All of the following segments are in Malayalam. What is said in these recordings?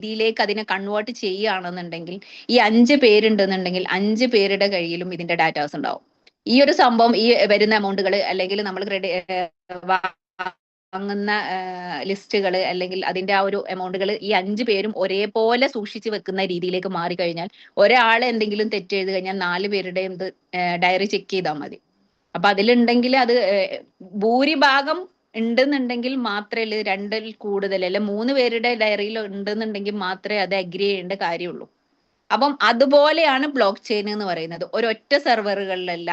രീതിയിലേക്ക് അതിനെ കൺവേർട്ട് ചെയ്യുകയാണെന്നുണ്ടെങ്കിൽ ഈ 5 പേരുണ്ടെന്നുണ്ടെങ്കിൽ 5 പേരുടെ കയ്യിലും ഇതിന്റെ ഡാറ്റാസ് ഉണ്ടാവും. ഈ ഒരു സംഭവം ഈ വരുന്ന എമൗണ്ടുകൾ അല്ലെങ്കിൽ നമ്മൾ വാങ്ങുന്ന ലിസ്റ്റുകൾ അല്ലെങ്കിൽ അതിന്റെ ആ ഒരു എമൗണ്ടുകൾ ഈ 5 പേരും ഒരേപോലെ സൂക്ഷിച്ചു വെക്കുന്ന രീതിയിലേക്ക് മാറിക്കഴിഞ്ഞാൽ ഒരാൾ എന്തെങ്കിലും തെറ്റ് എഴുതി കഴിഞ്ഞാൽ 4 പേരുടെയും ഡയറി ചെക്ക് ചെയ്താൽ മതി. അപ്പൊ അതിലുണ്ടെങ്കിൽ അത് ഭൂരിഭാഗം ഉണ്ടെന്നുണ്ടെങ്കിൽ മാത്രമേ 2ൽ കൂടുതൽ അല്ലെ 3 പേരുടെ ഡയറിയിൽ ഉണ്ടെന്നുണ്ടെങ്കിൽ മാത്രമേ അത് അഗ്രി ചെയ്യേണ്ട കാര്യമുള്ളൂ. അപ്പം അതുപോലെയാണ് ബ്ലോക്ക് ചെയിൻ എന്ന് പറയുന്നത്. ഒരൊറ്റ സെർവറുകളിലല്ല,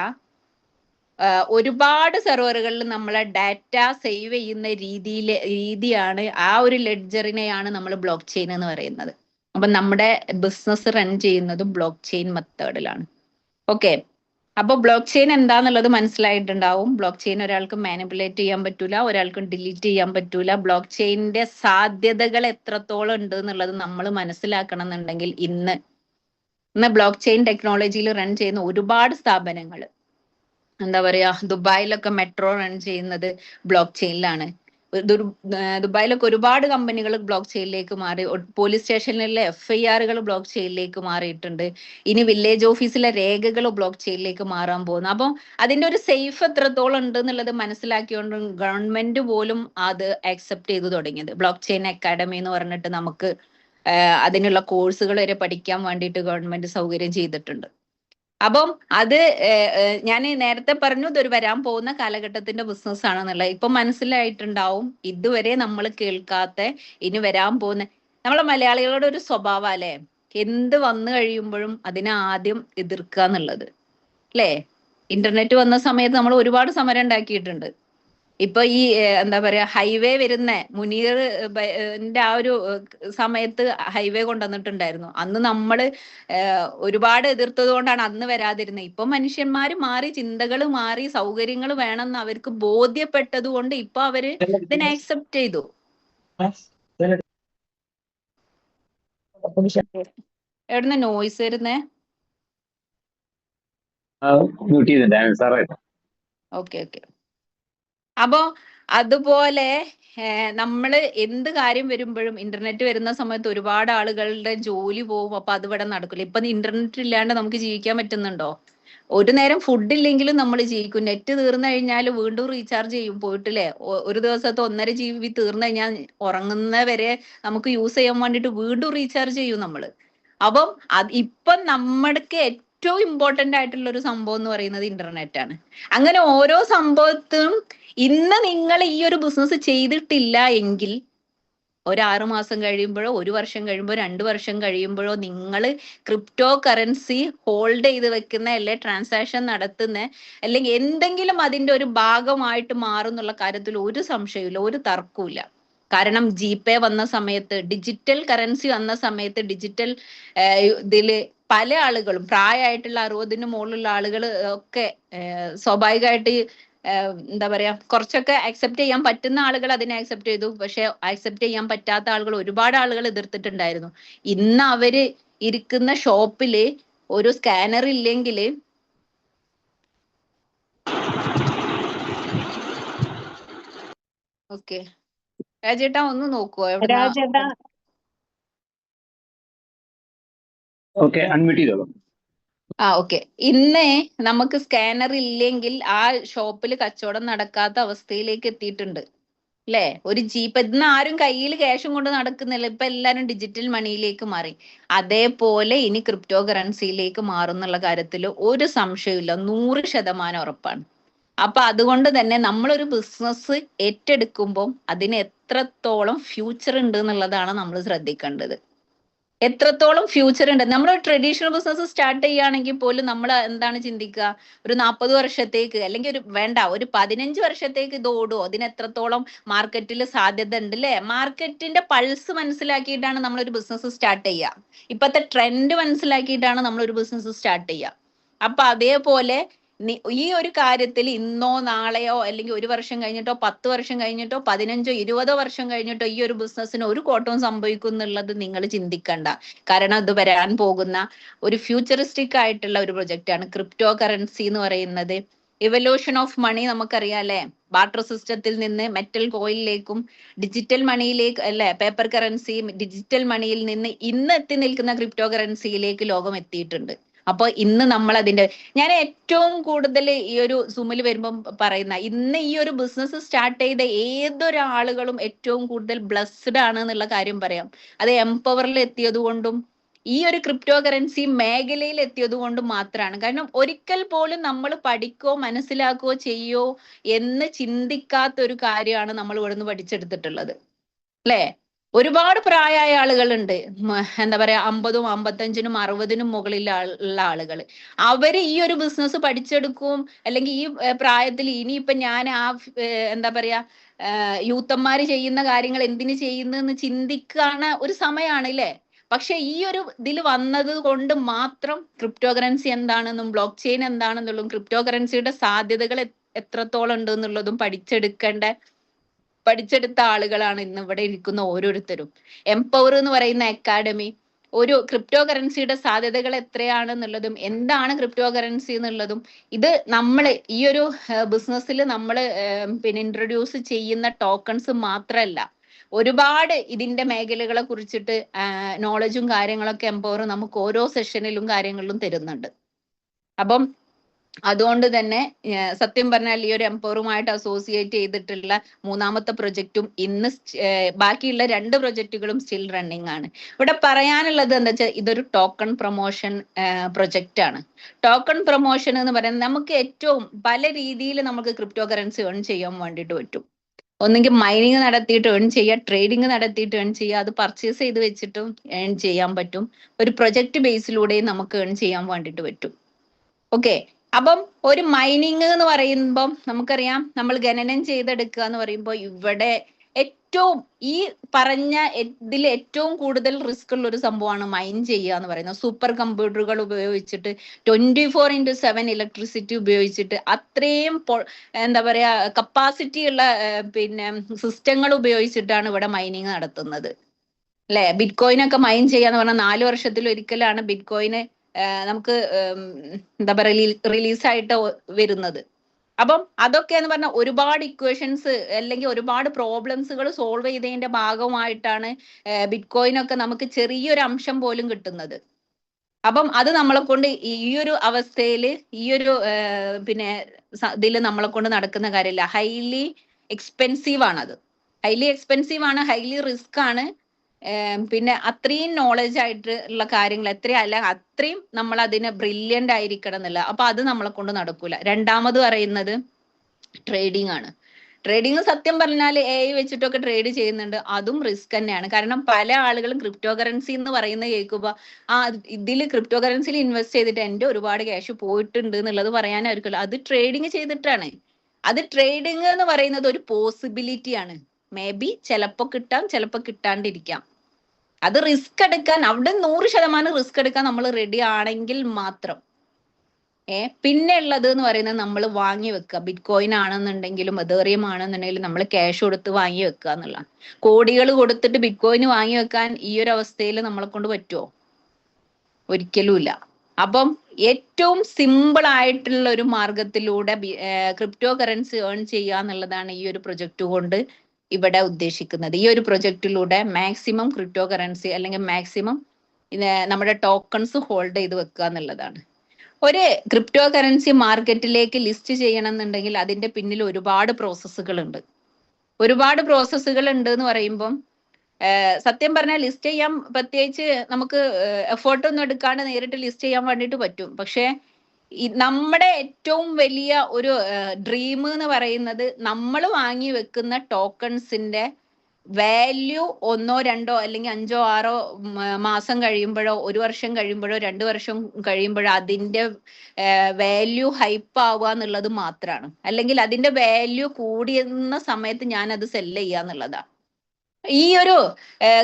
ഒരുപാട് സെർവറുകളിൽ നമ്മളെ ഡാറ്റ സേവ് ചെയ്യുന്ന രീതിയാണ് ആ ഒരു ലെഡ്ജറിനെയാണ് നമ്മൾ ബ്ലോക്ക് ചെയിൻ എന്ന് പറയുന്നത്. അപ്പൊ നമ്മുടെ ബിസിനസ് റൺ ചെയ്യുന്നത് ബ്ലോക്ക് ചെയിൻ മെത്തേഡിലാണ്. ഓക്കെ, അപ്പൊ ബ്ലോക്ക് ചെയിൻ എന്താന്നുള്ളത് മനസ്സിലായിട്ടുണ്ടാവും. ബ്ലോക്ക് ചെയിൻ ഒരാൾക്ക് മാനിപ്പുലേറ്റ് ചെയ്യാൻ പറ്റൂല, ഒരാൾക്കും ഡിലീറ്റ് ചെയ്യാൻ പറ്റൂല. ബ്ലോക്ക് ചെയിനിന്റെ സാധ്യതകൾ എത്രത്തോളം ഉണ്ട് എന്നുള്ളത് നമ്മൾ മനസ്സിലാക്കണം എന്നുണ്ടെങ്കിൽ ഇന്ന് ബ്ലോക്ക് ചെയിൻ ടെക്നോളജിയിൽ റൺ ചെയ്യുന്ന ഒരുപാട് സ്ഥാപനങ്ങൾ, എന്താ പറയാ, ദുബായിലൊക്കെ മെട്രോ റൺ ചെയ്യുന്നത് ബ്ലോക്ക് ചെയിനിലാണ്. ദുബായിലൊക്കെ ഒരുപാട് കമ്പനികൾ ബ്ലോക്ക് ചെയിനിലേക്ക് മാറി. പോലീസ് സ്റ്റേഷനിലെ FIRകൾ ബ്ലോക്ക് ചെയിനിലേക്ക് മാറിയിട്ടുണ്ട്. ഇനി വില്ലേജ് ഓഫീസിലെ രേഖകൾ ബ്ലോക്ക് ചെയിനിലേക്ക് മാറാൻ പോകുന്നു. അപ്പം അതിന്റെ ഒരു സേഫ് എത്രത്തോളം ഉണ്ട് എന്നുള്ളത് മനസ്സിലാക്കിയോണ്ട് ഗവൺമെന്റ് പോലും അത് അക്സെപ്റ്റ് ചെയ്തു തുടങ്ങിയത്. ബ്ലോക്ക് ചെയിൻ അക്കാഡമി എന്ന് പറഞ്ഞിട്ട് നമുക്ക് അതിനുള്ള കോഴ്സുകൾ വരെ പഠിക്കാൻ വേണ്ടിയിട്ട് ഗവൺമെന്റ് സൗകര്യം ചെയ്തിട്ടുണ്ട്. അപ്പം അത് ഞാൻ നേരത്തെ പറഞ്ഞു ഇതൊരു വരാൻ പോകുന്ന കാലഘട്ടത്തിന്റെ ബിസിനസ് ആണെന്നുള്ളത്. ഇപ്പൊ മനസ്സിലായിട്ടുണ്ടാവും. ഇതുവരെ നമ്മൾ കേൾക്കാത്ത ഇനി വരാൻ പോകുന്ന നമ്മളെ മലയാളികളുടെ ഒരു സ്വഭാവം അല്ലെ, എന്ത് വന്നു കഴിയുമ്പോഴും അതിനെ ആദ്യം എതിർക്കുക എന്നുള്ളത് അല്ലേ. ഇന്റർനെറ്റ് വന്ന സമയത്ത് നമ്മൾ ഒരുപാട് സമരം ഉണ്ടാക്കിയിട്ടുണ്ട്. ഇപ്പൊ ഈ എന്താ പറയാ ഹൈവേ വരുന്ന മുനീറിന്റെ ആ ഒരു സമയത്ത് ഹൈവേ കൊണ്ടുവന്നിട്ടുണ്ടായിരുന്നു. അന്ന് നമ്മള് ഒരുപാട് എതിർത്തത് കൊണ്ടാണ് അന്ന് വരാതിരുന്നത്. ഇപ്പൊ മനുഷ്യന്മാര് മാറി, ചിന്തകൾ മാറി, സൗകര്യങ്ങൾ വേണമെന്ന് അവർക്ക് ബോധ്യപ്പെട്ടത് കൊണ്ട് ഇപ്പൊ അവര് ഇതിനെ അക്സെപ്റ്റ് ചെയ്തു. എവിടുന്ന നോയ്സ് വരുന്നേ? Okay okay. അപ്പോ അതുപോലെ നമ്മള് എന്ത് കാര്യം വരുമ്പോഴും ഇന്റർനെറ്റ് വരുന്ന സമയത്ത് ഒരുപാട് ആളുകളുടെ ജോലി പോവും. അപ്പൊ അത് ഇവിടെ നടക്കില്ല. ഇപ്പൊ ഇന്റർനെറ്റ് ഇല്ലാണ്ട് നമുക്ക് ജീവിക്കാൻ പറ്റുന്നുണ്ടോ? ഒരു നേരം ഫുഡ് ഇല്ലെങ്കിലും നമ്മൾ ജീവിക്കും. നെറ്റ് തീർന്നു കഴിഞ്ഞാൽ വീണ്ടും റീചാർജ് ചെയ്യും പോയിട്ടില്ലേ. ഒരു ദിവസത്തെ 1.5 GB തീർന്നു കഴിഞ്ഞാൽ ഉറങ്ങുന്നവരെ നമുക്ക് യൂസ് ചെയ്യാൻ വേണ്ടിട്ട് വീണ്ടും റീചാർജ് ചെയ്യും നമ്മള്. അപ്പം ഇപ്പം നമ്മൾക്ക് ഏറ്റവും ഇമ്പോർട്ടന്റ് ആയിട്ടുള്ള ഒരു സംഭവം എന്ന് പറയുന്നത് ഇന്റർനെറ്റ് ആണ്. അങ്ങനെ ഓരോ സംഭവത്തും ഇന്ന് നിങ്ങൾ ഈ ഒരു ബിസിനസ് ചെയ്തിട്ടില്ല എങ്കിൽ ഒരു 6 മാസം കഴിയുമ്പോഴോ 1 വർഷം കഴിയുമ്പോഴോ 2 വർഷം കഴിയുമ്പോഴോ നിങ്ങൾ ക്രിപ്റ്റോ കറൻസി ഹോൾഡ് ചെയ്ത് വെക്കുന്ന അല്ലെ ട്രാൻസാക്ഷൻ നടത്തുന്ന അല്ലെങ്കിൽ എന്തെങ്കിലും അതിന്റെ ഒരു ഭാഗമായിട്ട് മാറുന്നുള്ള കാര്യത്തിൽ ഒരു സംശയമില്ല, ഒരു തർക്കമില്ല. കാരണം GPay വന്ന സമയത്ത്, ഡിജിറ്റൽ കറൻസി വന്ന സമയത്ത്, ഡിജിറ്റൽ ഇതില് പല ആളുകളും പ്രായമായിട്ടുള്ള 60-ന് മുകളിലുള്ള ആളുകൾ ഒക്കെ സ്വാഭാവികമായിട്ട് എന്താ പറയാ കുറച്ചൊക്കെ അക്സെപ്റ്റ് ചെയ്യാൻ പറ്റുന്ന ആളുകൾ അതിനെ അക്സെപ്റ്റ് ചെയ്തു. പക്ഷെ അക്സെപ്റ്റ് ചെയ്യാൻ പറ്റാത്ത ആളുകൾ, ഒരുപാട് ആളുകൾ എതിർത്തിട്ടുണ്ടായിരുന്നു. ഇന്ന് അവര് ഇരിക്കുന്ന ഷോപ്പില് ഒരു സ്കാനർ ഇല്ലെങ്കിൽ ഓക്കെ രാജേട്ടാ ഒന്ന് നോക്കുവോ? രാജേട്ടാ ഓക്കെ. ഇന്ന് നമുക്ക് സ്കാനർ ഇല്ലെങ്കിൽ ആ ഷോപ്പിൽ കച്ചവടം നടക്കാത്ത അവസ്ഥയിലേക്ക് എത്തിയിട്ടുണ്ട് അല്ലേ. ഒരു ജീപ്പ് ഇന്ന് ആരും കയ്യിൽ ക്യാഷും കൊണ്ട് നടക്കുന്നില്ല. ഇപ്പൊ എല്ലാരും ഡിജിറ്റൽ മണിയിലേക്ക് മാറി. അതേപോലെ ഇനി ക്രിപ്റ്റോ കറൻസിയിലേക്ക് മാറുന്നുള്ള കാര്യത്തിൽ ഒരു സംശയമില്ല, 100% ഉറപ്പാണ്. അപ്പൊ അതുകൊണ്ട് തന്നെ നമ്മളൊരു ബിസിനസ് ഏറ്റെടുക്കുമ്പോൾ അതിന് എത്രത്തോളം ഫ്യൂച്ചർ ഉണ്ട് എന്നുള്ളതാണ് നമ്മൾ ശ്രദ്ധിക്കേണ്ടത്. എത്രത്തോളം ഫ്യൂച്ചർ ഉണ്ട്. നമ്മൾ ട്രഡീഷണൽ ബിസിനസ് സ്റ്റാർട്ട് ചെയ്യുകയാണെങ്കിൽ പോലും നമ്മൾ എന്താണ് ചിന്തിക്കുക, ഒരു 40 വർഷത്തേക്ക് അല്ലെങ്കിൽ ഒരു 15 വർഷത്തേക്ക് ഇത് ഓടുമോ, അതിന് എത്രത്തോളം മാർക്കറ്റിൽ സാധ്യത ഉണ്ട് അല്ലേ. മാർക്കറ്റിന്റെ പൾസ് മനസ്സിലാക്കിയിട്ടാണ് നമ്മളൊരു ബിസിനസ് സ്റ്റാർട്ട് ചെയ്യുക. ഇപ്പോഴത്തെ ട്രെൻഡ് മനസ്സിലാക്കിയിട്ടാണ് നമ്മളൊരു ബിസിനസ് സ്റ്റാർട്ട് ചെയ്യുക. അപ്പൊ അതേപോലെ ഈ ഒരു കാര്യത്തിൽ ഇന്നോ നാളെയോ അല്ലെങ്കിൽ 1 വർഷം കഴിഞ്ഞിട്ടോ 10 വർഷം കഴിഞ്ഞിട്ടോ 15 20 വർഷം കഴിഞ്ഞിട്ടോ ഈ ഒരു ബിസിനസ്സിന് ഒരു കോട്ടവും സംഭവിക്കും എന്നുള്ളത് നിങ്ങൾ ചിന്തിക്കണ്ട. കാരണം ഇത് വരാൻ പോകുന്ന ഒരു ഫ്യൂച്ചറിസ്റ്റിക് ആയിട്ടുള്ള ഒരു പ്രൊജക്റ്റ് ആണ് ക്രിപ്റ്റോ കറൻസി എന്ന് പറയുന്നത്. ഇവല്യൂഷൻ ഓഫ് മണി നമുക്കറിയാം അല്ലെ, ബാർട്ടർ സിസ്റ്റത്തിൽ നിന്ന് മെറ്റൽ കോയിനിലേക്കും ഡിജിറ്റൽ മണിയിലേക്ക് അല്ലെ, പേപ്പർ കറൻസി ഡിജിറ്റൽ മണിയിൽ നിന്ന് ഇന്ന് എത്തി നിൽക്കുന്ന ക്രിപ്റ്റോ കറൻസിയിലേക്ക് ലോകം എത്തിയിട്ടുണ്ട്. അപ്പൊ ഇന്ന് നമ്മൾ അതിന്റെ, ഞാൻ ഏറ്റവും കൂടുതൽ ഈ ഒരു സൂമിൽ വരുമ്പം പറയുന്ന, ഇന്ന് ഈ ഒരു ബിസിനസ് സ്റ്റാർട്ട് ചെയ്ത ഏതൊരാളുകളും ഏറ്റവും കൂടുതൽ ബ്ലസ്ഡ് ആണ് എന്നുള്ള കാര്യം പറയാം. അത് എംപവറിൽ എത്തിയത് കൊണ്ടും ഈ ഒരു ക്രിപ്റ്റോ കറൻസി മേഖലയിൽ എത്തിയത് കൊണ്ട് മാത്രമാണ്. കാരണം ഒരിക്കൽ പോലും നമ്മൾ പഠിക്കോ മനസ്സിലാക്കുകയോ ചെയ്യോ എന്ന് ചിന്തിക്കാത്ത ഒരു കാര്യമാണ് നമ്മൾ ഇവിടുന്ന് പഠിച്ചെടുത്തിട്ടുള്ളത് അല്ലേ. ഒരുപാട് പ്രായമായ ആളുകളുണ്ട്, എന്താ പറയാ 50, 55, 60 മുകളിൽ ഉള്ള ആളുകൾ. അവര് ഈ ഒരു ബിസിനസ് പഠിച്ചെടുക്കും, അല്ലെങ്കിൽ ഈ പ്രായത്തിൽ ഇനിയിപ്പൊ ഞാൻ എന്താ പറയാ യൂത്തന്മാര് ചെയ്യുന്ന കാര്യങ്ങൾ എന്തിനു ചെയ്യുന്നെന്ന് ചിന്തിക്കാണ് ഒരു സമയമാണ് അല്ലേ. പക്ഷെ ഈ ഒരു ഇതിൽ വന്നത് കൊണ്ട് മാത്രം ക്രിപ്റ്റോ കറൻസി എന്താണെന്നും ബ്ലോക്ക് ചെയിൻ എന്താണെന്നുള്ളതും ക്രിപ്റ്റോ കറൻസിയുടെ സാധ്യതകൾ എത്രത്തോളം ഉണ്ട് എന്നുള്ളതും പഠിച്ചെടുത്ത ആളുകളാണ് ഇന്ന് ഇവിടെ ഇരിക്കുന്ന ഓരോരുത്തരും. എംപവർ എന്ന് പറയുന്ന അക്കാഡമി ഒരു ക്രിപ്റ്റോ കറൻസിയുടെ സാധ്യതകൾ എത്രയാണെന്നുള്ളതും എന്താണ് ക്രിപ്റ്റോ കറൻസി എന്നുള്ളതും, ഇത് നമ്മൾ ഈ ഒരു ബിസിനസ്സിൽ നമ്മൾ പിന്നെ ഇൻട്രൊഡ്യൂസ് ചെയ്യുന്ന ടോക്കൺസ് മാത്രമല്ല, ഒരുപാട് ഇതിന്റെ മേഖലകളെ കുറിച്ചിട്ട് നോളജും കാര്യങ്ങളൊക്കെ എംപവർ നമുക്ക് ഓരോ സെഷനിലും കാര്യങ്ങളിലും തരുന്നുണ്ട്. അപ്പം അതുകൊണ്ട് തന്നെ സത്യം പറഞ്ഞാൽ ഈ ഒരു എംപവറുമായിട്ട് അസോസിയേറ്റ് ചെയ്തിട്ടുള്ള മൂന്നാമത്തെ പ്രൊജക്റ്റും ഇന്ന് ബാക്കിയുള്ള 2 പ്രൊജക്റ്റുകളും സ്റ്റിൽ റണ്ണിങ് ആണ്. ഇവിടെ പറയാനുള്ളത് എന്താ വെച്ചാൽ ഇതൊരു ടോക്കൺ പ്രൊമോഷൻ പ്രൊജക്റ്റ് ആണ്. ടോക്കൺ പ്രൊമോഷൻ എന്ന് പറയുന്നത് നമുക്ക് ഏറ്റവും പല രീതിയിൽ നമുക്ക് ക്രിപ്റ്റോ കറൻസി ഏൺ ചെയ്യാൻ വേണ്ടിയിട്ട് പറ്റും. ഒന്നെങ്കിൽ മൈനിങ് നടത്തിയിട്ട് ഏൺ ചെയ്യുക, ട്രേഡിങ് നടത്തിയിട്ട് ഏൺ ചെയ്യുക, അത് പർച്ചേസ് ചെയ്ത് വെച്ചിട്ടും ഏൺ ചെയ്യാൻ പറ്റും. ഒരു പ്രൊജക്ട് ബേസിലൂടെയും നമുക്ക് ഏൺ ചെയ്യാൻ വേണ്ടിയിട്ട് പറ്റും. ഓക്കെ, അപ്പം ഒരു മൈനിങ് എന്ന് പറയുമ്പം നമുക്കറിയാം, നമ്മൾ ഖനനം ചെയ്തെടുക്കുക എന്ന് പറയുമ്പോൾ ഇവിടെ ഏറ്റവും ഈ പറഞ്ഞ ഇതിൽ ഏറ്റവും കൂടുതൽ റിസ്ക് ഉള്ള ഒരു സംഭവമാണ് മൈൻ ചെയ്യുക എന്ന് പറയുന്നത്. സൂപ്പർ കമ്പ്യൂട്ടറുകൾ ഉപയോഗിച്ചിട്ട് 24/7 ഇലക്ട്രിസിറ്റി ഉപയോഗിച്ചിട്ട് അത്രയും എന്താ പറയാ കപ്പാസിറ്റി ഉള്ള പിന്നെ സിസ്റ്റങ്ങൾ ഉപയോഗിച്ചിട്ടാണ് ഇവിടെ മൈനിങ് നടത്തുന്നത് അല്ലെ. ബിറ്റ് കോയിൻ ഒക്കെ മൈൻ ചെയ്യാന്ന് പറഞ്ഞാൽ 4 വർഷത്തിൽ ഒരിക്കലാണ് ബിറ്റ് കോയിന് നമുക്ക് എന്താ പറയുക റിലീസായിട്ട് വരുന്നത്. അപ്പം അതൊക്കെ എന്ന് പറഞ്ഞാൽ ഒരുപാട് ഇക്വേഷൻസ് അല്ലെങ്കിൽ ഒരുപാട് പ്രോബ്ലംസുകൾ സോൾവ് ചെയ്തതിന്റെ ഭാഗമായിട്ടാണ് ബിറ്റ് കോയിൻ ഒക്കെ നമുക്ക് ചെറിയൊരു അംശം പോലും കിട്ടുന്നത്. അപ്പം അത് നമ്മളെ കൊണ്ട് ഈ ഒരു അവസ്ഥയിൽ ഈ ഒരു പിന്നെ ഇതിൽ നമ്മളെ കൊണ്ട് നടക്കുന്ന കാര്യമില്ല. ഹൈലി എക്സ്പെൻസീവ് ആണ്, അത് ഹൈലി എക്സ്പെൻസീവ് ആണ്, ഹൈലി റിസ്ക് ആണ്. പിന്നെ അത്രയും നോളജ് ആയിട്ടുള്ള കാര്യങ്ങൾ അത്രയും നമ്മൾ അതിന് ബ്രില്യൻ്റ് ആയിരിക്കണം എന്നില്ല. അപ്പൊ അത് നമ്മളെ കൊണ്ട് നടക്കൂല. രണ്ടാമത് പറയുന്നത് ട്രേഡിംഗ് ആണ്. ട്രേഡിങ് സത്യം പറഞ്ഞാൽ AI വെച്ചിട്ടൊക്കെ ട്രേഡ് ചെയ്യുന്നുണ്ട്, അതും റിസ്ക് തന്നെയാണ്. കാരണം പല ആളുകളും ക്രിപ്റ്റോ കറൻസി എന്ന് പറയുന്നത് കേൾക്കുമ്പോൾ ഇതിൽ ക്രിപ്റ്റോ കറൻസിയിൽ ഇൻവെസ്റ്റ് ചെയ്തിട്ട് എൻ്റെ ഒരുപാട് ക്യാഷ് പോയിട്ടുണ്ട് എന്നുള്ളത് പറയാനായിരിക്കുമല്ലോ. അത് ട്രേഡിങ് ചെയ്തിട്ടാണ്. അത് ട്രേഡിങ് എന്ന് പറയുന്നത് ഒരു പോസിബിലിറ്റി ആണ്. മേ ബി ചിലപ്പോ കിട്ടാം, ചിലപ്പോ കിട്ടാണ്ടിരിക്കാം. അത് റിസ്ക് എടുക്കാൻ, അവിടെ 100% റിസ്ക് എടുക്കാൻ നമ്മൾ റെഡി ആണെങ്കിൽ മാത്രം. പിന്നെ ഉള്ളത് എന്ന് പറയുന്നത് നമ്മൾ വാങ്ങി വെക്കുക. ബിറ്റ് കോയിൻ ആണെന്നുണ്ടെങ്കിലും എതേറിയം ആണെന്നുണ്ടെങ്കിലും നമ്മൾ ക്യാഷ് കൊടുത്ത് വാങ്ങി വെക്കുക എന്നുള്ള. കോടികൾ കൊടുത്തിട്ട് ബിറ്റ് കോയിൻ വാങ്ങി വെക്കാൻ ഈ ഒരു അവസ്ഥയിൽ നമ്മളെ കൊണ്ട് പറ്റുമോ? ഒരിക്കലും ഇല്ല. അപ്പം ഏറ്റവും സിമ്പിൾ ആയിട്ടുള്ള ഒരു മാർഗത്തിലൂടെ ക്രിപ്റ്റോ കറൻസി ഏൺ ചെയ്യുക എന്നുള്ളതാണ് ഈ ഒരു പ്രൊജക്റ്റ് കൊണ്ട് ഇവിടെ ഉദ്ദേശിക്കുന്നത്. ഈ ഒരു പ്രൊജക്റ്റിലൂടെ മാക്സിമം ക്രിപ്റ്റോ കറൻസി അല്ലെങ്കിൽ മാക്സിമം നമ്മുടെ ടോക്കൺസ് ഹോൾഡ് ചെയ്ത് വെക്കുക എന്നുള്ളതാണ്. ഒരു ക്രിപ്റ്റോ കറൻസി മാർക്കറ്റിലേക്ക് ലിസ്റ്റ് ചെയ്യണം എന്നുണ്ടെങ്കിൽ അതിന്റെ പിന്നിൽ ഒരുപാട് പ്രോസസ്സുകൾ ഉണ്ട്. എന്ന് പറയുമ്പം സത്യം പറഞ്ഞാൽ ലിസ്റ്റ് ചെയ്യാൻ പ്രത്യേകിച്ച് നമുക്ക് എഫേർട്ട് ഒന്നും എടുക്കാണ്ട് നേരിട്ട് ലിസ്റ്റ് ചെയ്യാൻ വേണ്ടിയിട്ട് പറ്റും. പക്ഷെ നമ്മുടെ ഏറ്റവും വലിയ ഒരു ഡ്രീം എന്ന് പറയുന്നത് നമ്മൾ വാങ്ങി വെക്കുന്ന ടോക്കൺസിന്റെ വാല്യൂ 1, 2 അല്ലെങ്കിൽ 5, 6 മാസം കഴിയുമ്പോഴോ 1 വർഷം കഴിയുമ്പോഴോ 2 വർഷം കഴിയുമ്പോഴോ അതിന്റെ വാല്യൂ ഹൈപ്പ് ആവുക എന്നുള്ളത് മാത്രമാണ്. അല്ലെങ്കിൽ അതിന്റെ വാല്യൂ കൂടിയുന്ന സമയത്ത് ഞാൻ അത് സെല്ല് ചെയ്യുക എന്നുള്ളതാണ്. ഈ ഒരു